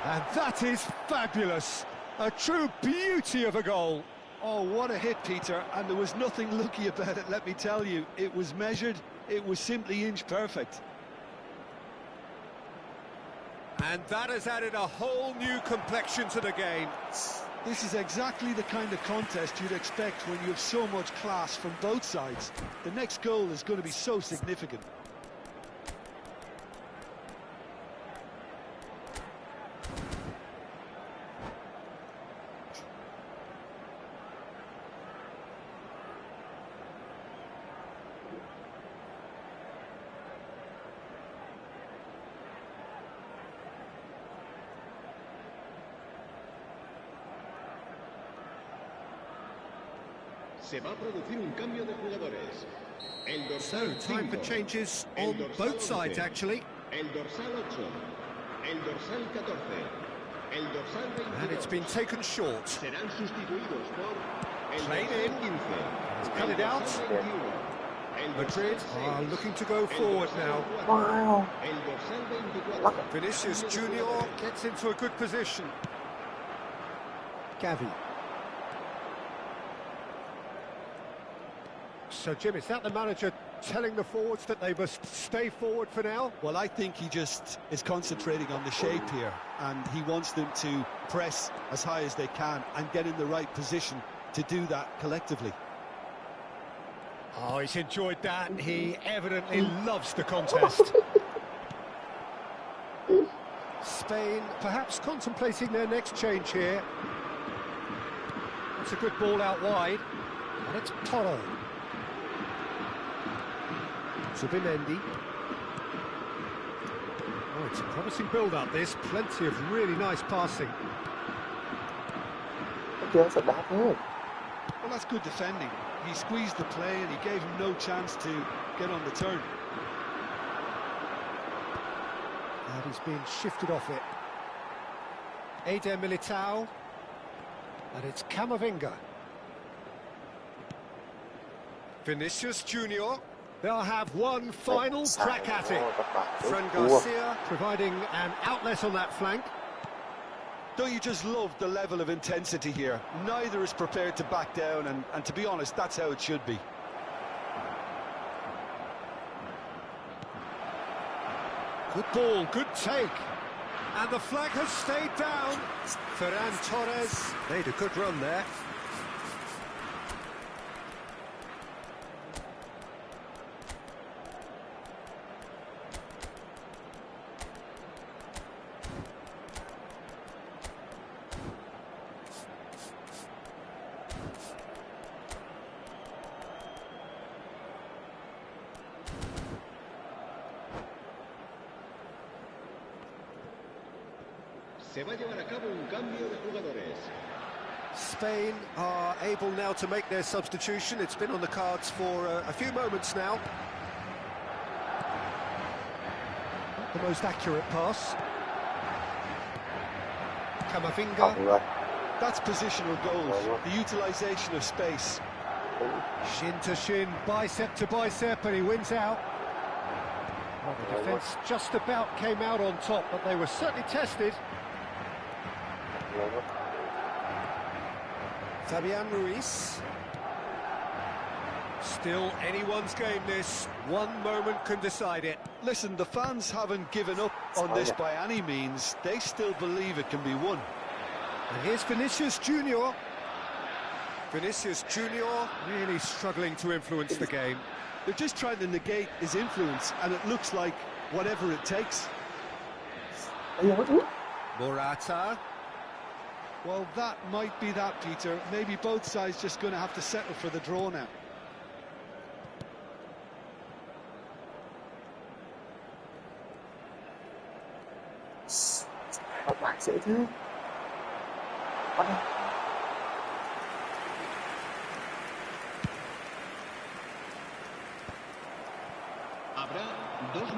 S1: And that is fabulous! A true beauty of a goal.
S2: Oh, what a hit, Peter, and there was nothing lucky about it, let me tell you. It was measured, it was simply inch perfect.
S1: And that has added a whole new complexion to the game.
S2: This is exactly the kind of contest you'd expect when you have so much class from both sides. The next goal is going to be so significant.
S4: Se va a producir un cambio de jugadores. El dorsal
S1: So, time for
S4: 5.
S1: changes
S4: El
S1: on
S4: dorsal
S1: both sides,
S4: 11.
S1: actually.
S4: El dorsal 8. El dorsal 14. El dorsal 22.
S1: And it's been taken short.
S4: Serán sustituidos por el
S1: Played
S4: dorsal
S1: in.
S4: 15.
S1: He's cut
S4: El
S1: it out.
S4: dorsal 21. El
S1: Madrid
S4: dorsal
S1: are
S4: 6.
S1: looking to go
S4: El
S1: forward
S4: dorsal
S1: now.
S4: 4.
S6: Wow.
S4: El dorsal 24.
S1: Vinicius Junior gets into a good position. Gavi. So, Jim, is that the manager telling the forwards that they must stay forward for now?
S2: Well, I think he just is concentrating on the shape here, and he wants them to press as high as they can and get in the right position to do that collectively.
S1: Oh, he's enjoyed that. He evidently loves the contest. Spain perhaps contemplating their next change here. It's a good ball out wide. And it's Toro. Zubimendi. Oh, it's a promising build-up, this. Plenty of really nice passing.
S6: Chưa sạch đá thôi.
S2: Well, that's good defending. He squeezed the play and he gave him no chance to get on the turn.
S1: And he's being shifted off it. Eder Militao. And it's Camavinga. Vinicius Junior. They'll have one final crack at it. Fran Garcia providing an outlet on that flank.
S2: Don't you just love the level of intensity here? Neither is prepared to back down, and to be honest, that's how it should be.
S1: Good ball, good take. And the flag has stayed down. Ferran Torres made a good run there.
S4: Se va a llevar a cabo un cambio de jugadores.
S1: Spain are able now to make their substitution. It's been on the cards for a few moments now. Not the most accurate pass. Camavinga.
S2: That's positional goals, the utilisation of space.
S1: Shin to shin, bicep to bicep, and he wins out. Well, the defence just about came out on top, but they were certainly tested. Fabian Ruiz. Still anyone's game this. One moment can decide it.
S2: Listen, the fans haven't given up on this by any means. They still believe it can be won.
S1: And here's Vinicius Junior. Vinicius Junior really struggling to influence the game.
S2: They're just trying to negate his influence, and it looks like whatever it takes.
S1: Morata.
S2: Well, that might be that, Peter. Maybe both sides just going to have to settle for the draw now.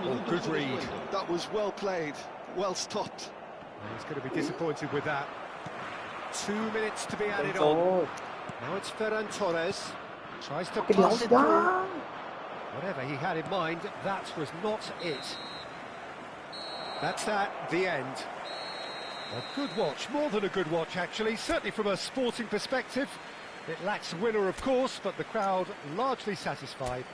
S1: Oh, good read.
S2: That was well played, well stopped.
S1: He's going to be disappointed with that. 2 minutes to be added on. Now it's Ferran Torres. Tries to pass it through. Whatever he had in mind, that was not it. That's the end. A good watch, more than a good watch actually, certainly from a sporting perspective. It lacks a winner of course, but the crowd largely satisfied.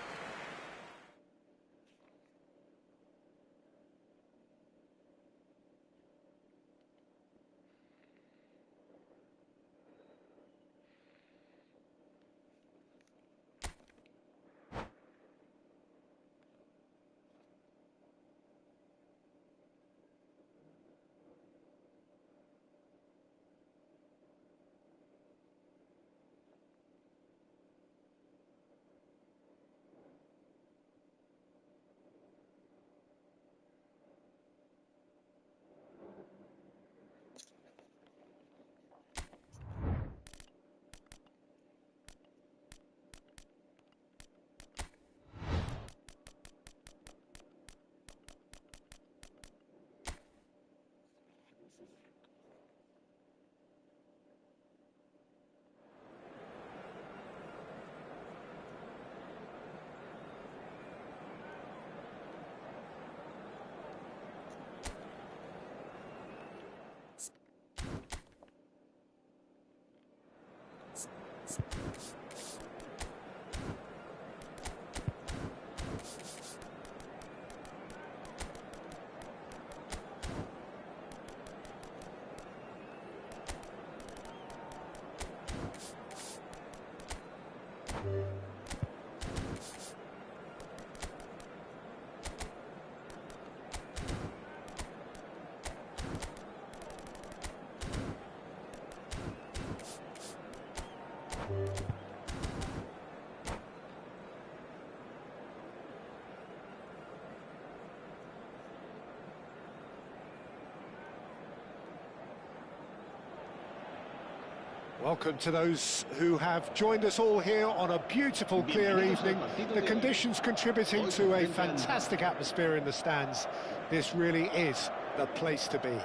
S1: Welcome to those who have joined us all here on a beautiful, clear evening. The conditions contributing to a fantastic atmosphere in the stands. This really is the place to be.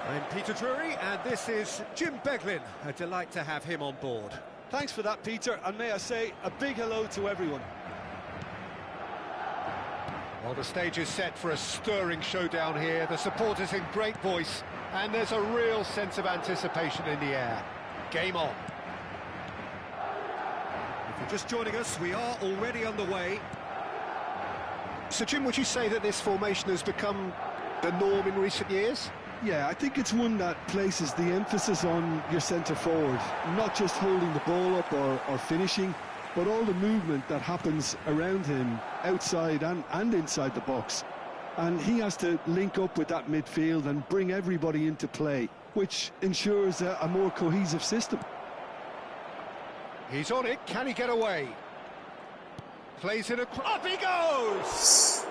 S1: I'm Peter Drury, and this is Jim Beglin. A delight to have him on board.
S2: Thanks for that, Peter, and may I say a big hello to everyone.
S1: Well, the stage is set for a stirring showdown here. The supporters in great voice. And there's a real sense of anticipation in the air. Game on. If you're just joining us, we are already underway. So, Jim, would you say that this formation has become the norm in recent years?
S2: Yeah, I think it's one that places the emphasis on your centre forward, not just holding the ball up or finishing, but all the movement that happens around him, outside and inside the box. And he has to link up with that midfield and bring everybody into play, which ensures a more cohesive system.
S1: He's on it, can he get away? Plays it across, up he goes!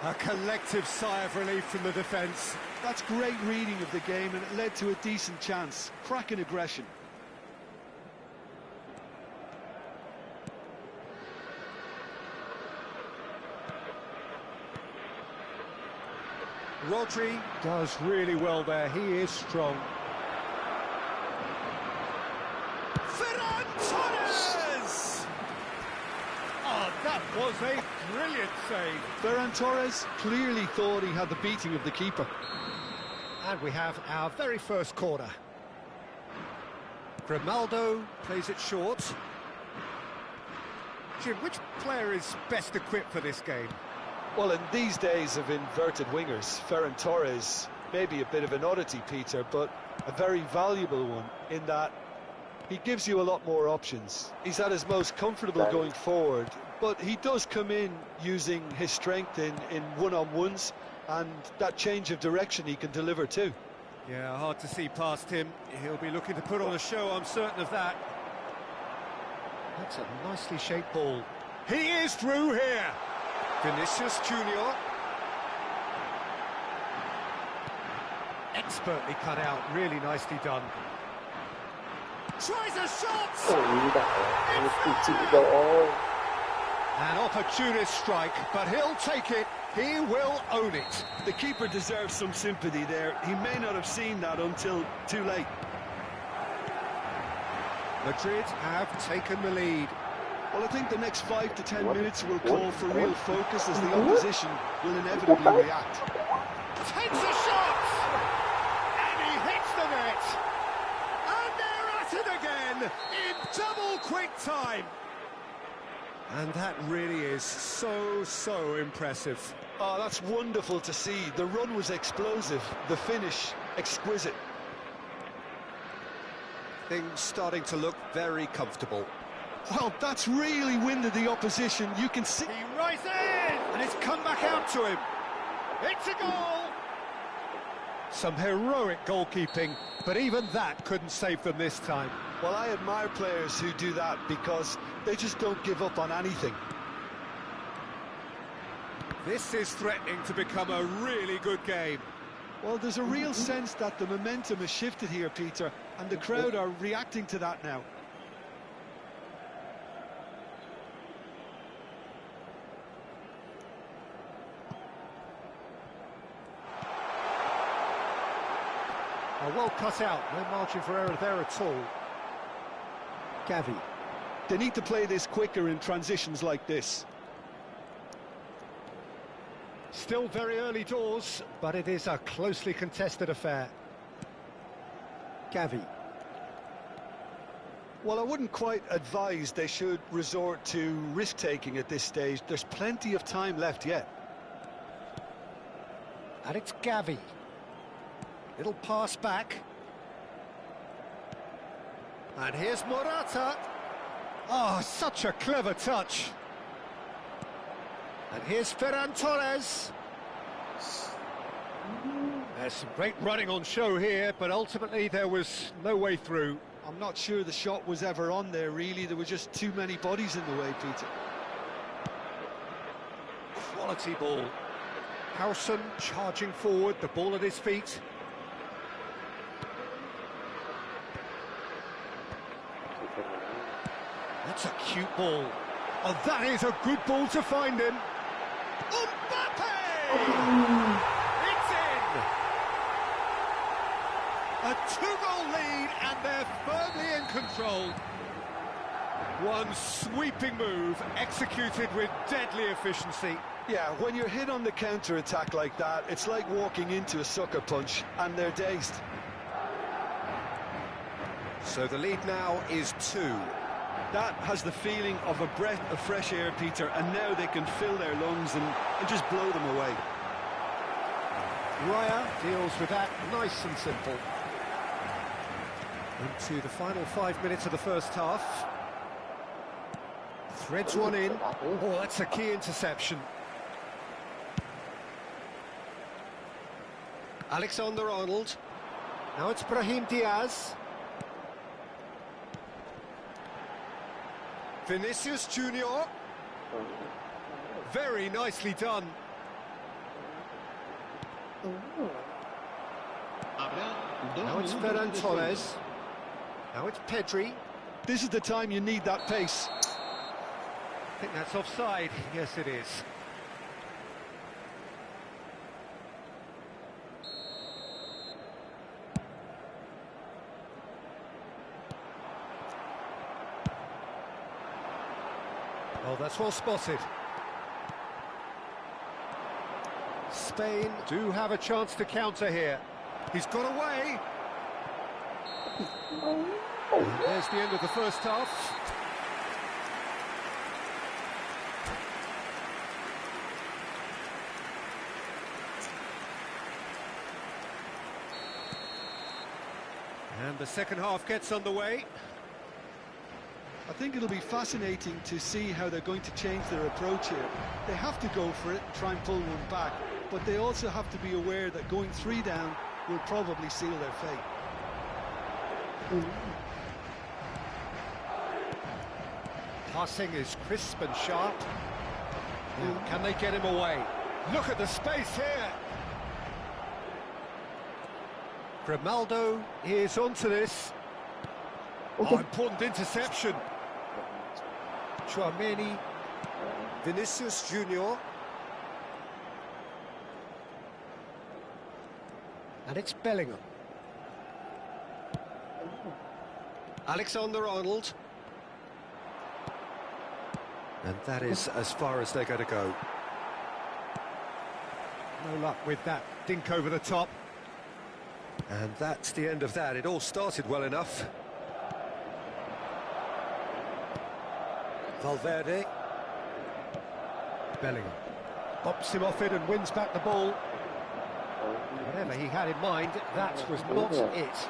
S1: A collective sigh of relief from the defence.
S2: That's great reading of the game, and it led to a decent chance. Cracking aggression.
S1: Rodri does really well there, he is strong. Ferran Torres! Oh, that was a brilliant save.
S2: Ferran Torres clearly thought he had the beating of the keeper.
S1: And we have our very first corner. Grimaldo plays it short. Jim, which player is best equipped for this game?
S2: Well, in these days of inverted wingers, Ferran Torres may be a bit of an oddity, Peter, but a very valuable one in that he gives you a lot more options. He's at his most comfortable going forward, but he does come in using his strength in one-on-ones, and that change of direction he can deliver too.
S1: Yeah, hard to see past him. He'll be looking to put on a show, I'm certain of that. That's a nicely shaped ball. He is through here. Vinicius Junior. Expertly cut out, really nicely done. Tries a shot! An opportunist strike, but he'll take it. He will own it.
S2: The keeper deserves some sympathy there. He may not have seen that until too late.
S1: Madrid have taken the lead.
S2: Well, I think the next 5 to 10 minutes will call for real focus as the opposition will inevitably react.
S1: Takes a shot! And he hits the net! And they're at it again in double quick time! And that really is so impressive.
S2: Oh, that's wonderful to see. The run was explosive, the finish exquisite.
S1: Things starting to look very comfortable.
S2: Well, that's really winded the opposition. You can see...
S1: He rises in! And it's come back out to him. It's a goal! Some heroic goalkeeping, but even that couldn't save them this time.
S2: Well, I admire players who do that because they just don't give up on anything.
S1: This is threatening to become a really good game.
S2: Well, there's a real sense that the momentum has shifted here, Peter, and the crowd are reacting to that now.
S1: Well cut out, no margin for error there at all. Gavi.
S2: They need to play this quicker in transitions like this.
S1: Still very early doors, but it is a closely contested affair. Gavi.
S2: Well, I wouldn't quite advise they should resort to risk-taking at this stage. There's plenty of time left yet.
S1: And it's Gavi. Little pass back. And here's Morata. Oh, such a clever touch. And here's Ferran Torres. There's some great running on show here, but ultimately there was no way through.
S2: I'm not sure the shot was ever on there, really. There were just too many bodies in the way, Peter.
S1: Quality ball. Howson charging forward, the ball at his feet. That's a cute ball. Oh, that is a good ball to find him. Mbappe! It's in! A 2-goal lead, and they're firmly in control.
S5: One sweeping move, executed with deadly efficiency.
S2: Yeah, when you're hit on the counter-attack like that, it's like walking into a sucker punch, and they're dazed.
S1: So the lead now is 2.
S2: That has the feeling of a breath of fresh air, Peter, and now they can fill their lungs and just blow them away.
S1: Raya deals with that nice and simple. Into the final 5 minutes of the first half. Threads one in. Oh, that's a key interception. Alexander-Arnold. Now it's Brahim Diaz. Vinicius Junior. Very nicely done. Now it's Ferran Torres. Now it's Pedri.
S2: This is the time you need that pace.
S1: I think that's offside. Yes, it is. Oh, that's well spotted. Spain do have a chance to counter here. He's got away. And there's the end of the first half. And the second half gets underway.
S2: I think it'll be fascinating to see how they're going to change their approach here. They have to go for it and try and pull one back, but they also have to be aware that going 3 down will probably seal their fate.
S1: Passing is crisp and sharp. Now, can they get him away? Look at the space here. Grimaldo is onto this. Oh, important interception. Chouameni, Vinicius Junior. And it's Bellingham. Alexander-Arnold. And that is as far as they're going to go. No luck with that dink over the top. And that's the end of that. It all started well enough. Valverde. Bellingham. Bops him off it and wins back the ball. Whatever he had in mind, that was not it.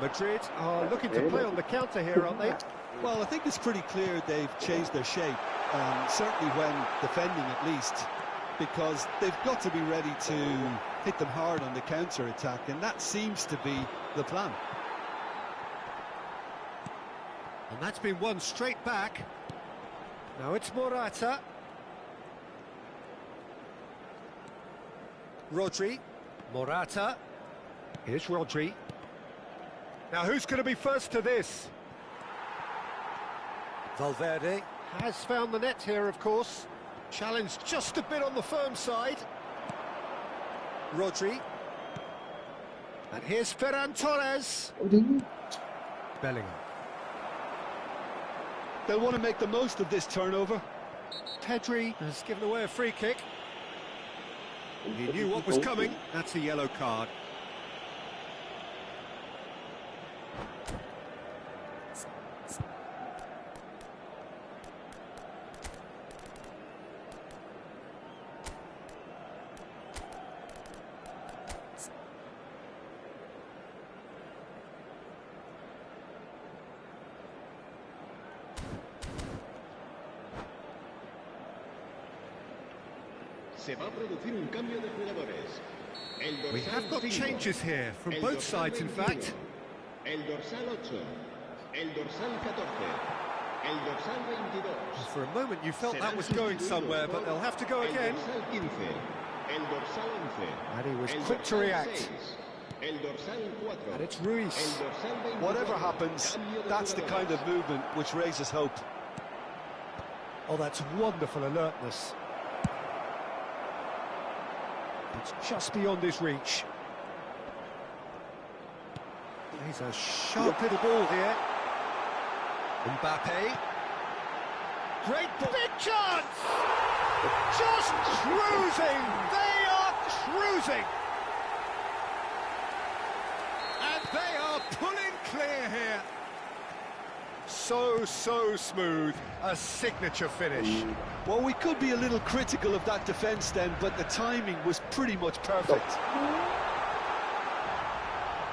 S1: Madrid are looking to play on the counter here, aren't they?
S2: Well, I think it's pretty clear they've changed their shape, certainly when defending at least, because they've got to be ready to hit them hard on the counter-attack, and that seems to be the plan.
S1: And that's been won straight back. Now it's Morata. Rodri. Morata. Here's Rodri. Now who's going to be first to this? Valverde has found the net here, of course. Challenged just a bit on the firm side. Rodri. And here's Ferran Torres. Bellingham.
S2: They'll want to make the most of this turnover.
S1: Pedri has given away a free kick. He knew what was coming. That's a yellow card.
S4: Se va a producir un cambio de jugadores.
S1: We have got changes here from both sides, in fact.
S4: El dorsal 8, el dorsal 14, el dorsal 22.
S1: For a moment you felt that was going somewhere, but they'll have to go again.
S4: El dorsal 15, el dorsal 11.
S1: And he was quick to react.
S4: El dorsal 4.
S1: And it's Ruiz.
S4: El dorsal 22.
S2: Whatever happens, that's the kind of movement which raises hope.
S1: Oh, that's wonderful alertness. It's just beyond his reach. He's a sharp little ball here.
S5: Mbappe. Great ball. Big chance! Just cruising! They are cruising! And they are pulling clear here. So smooth. A signature finish.
S2: Well, we could be a little critical of that defence then, but the timing was pretty much perfect.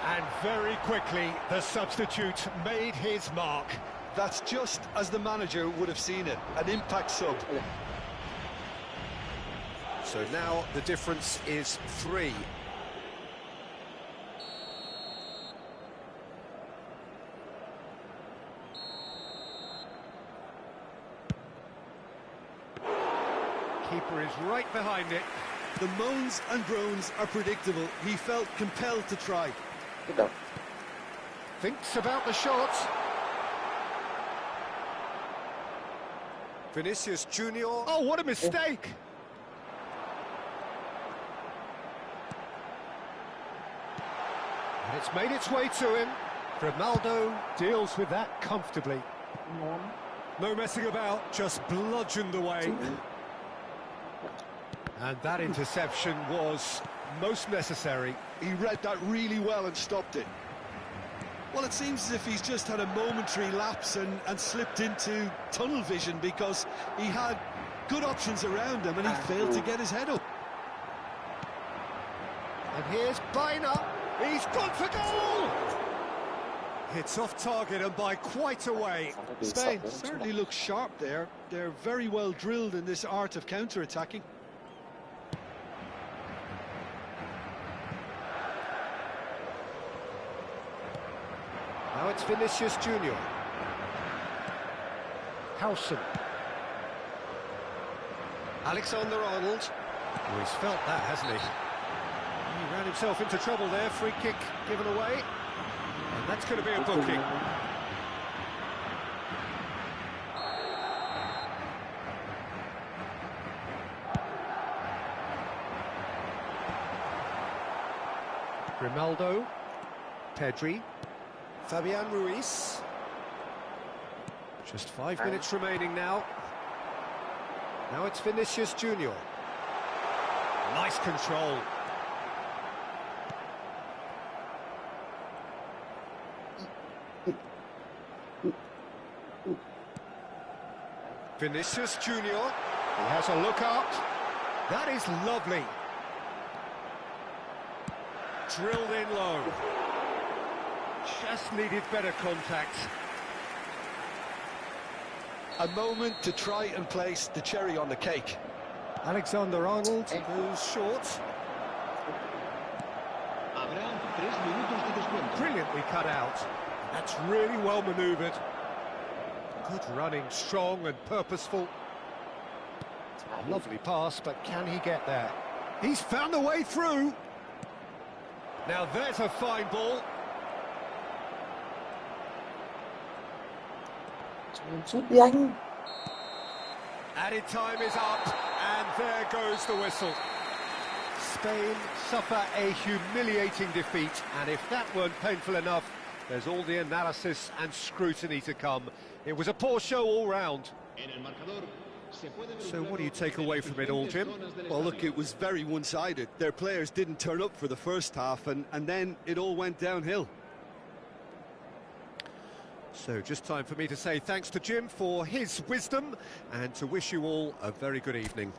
S5: And very quickly, the substitute made his mark.
S2: That's just as the manager would have seen it, an impact sub.
S5: So now the difference is 3. Keeper is right behind it.
S2: The moans and groans are predictable. He felt compelled to try.
S5: Thinks about the shot. Vinicius Junior. Oh, what a mistake! And it's made its way to him. Grimaldo deals with that comfortably. No messing about, just bludgeoned away. And that interception was most necessary.
S2: He read that really well and stopped it. Well, it seems as if he's just had a momentary lapse and slipped into tunnel vision, because he had good options around him and he failed to get his head up.
S5: And here's Baina. He's gone for goal! It's off target and by quite a way.
S2: Spain certainly looks sharp there. They're very well drilled in this art of counter-attacking.
S5: Now it's Vinicius Junior. Howson. Alexander-Arnold. Oh, he's felt that, hasn't he? He ran himself into trouble there. Free kick given away. And that's going to be a booking. Grimaldo. Pedri. Fabian Ruiz. Just 5 minutes remaining now. Now it's Vinicius Junior. Nice control. Vinicius Junior. He has a look up. That is lovely. Drilled in low. Just needed better contact.
S2: A moment to try and place the cherry on the cake.
S5: Alexander-Arnold goes short. Brilliantly cut out. That's really well manoeuvred. Good running, strong and purposeful. Lovely pass, but can he get there? He's found a way through. Now there's a fine ball. Added time is up, and there goes the whistle. Spain suffer a humiliating defeat, and if that weren't painful enough, there's all the analysis and scrutiny to come. It was a poor show all round. So what do you take away from it all, Jim?
S2: Well, look, it was very one-sided. Their players didn't turn up for the first half, and then it all went downhill.
S5: So just time for me to say thanks to Jim for his wisdom and to wish you all a very good evening.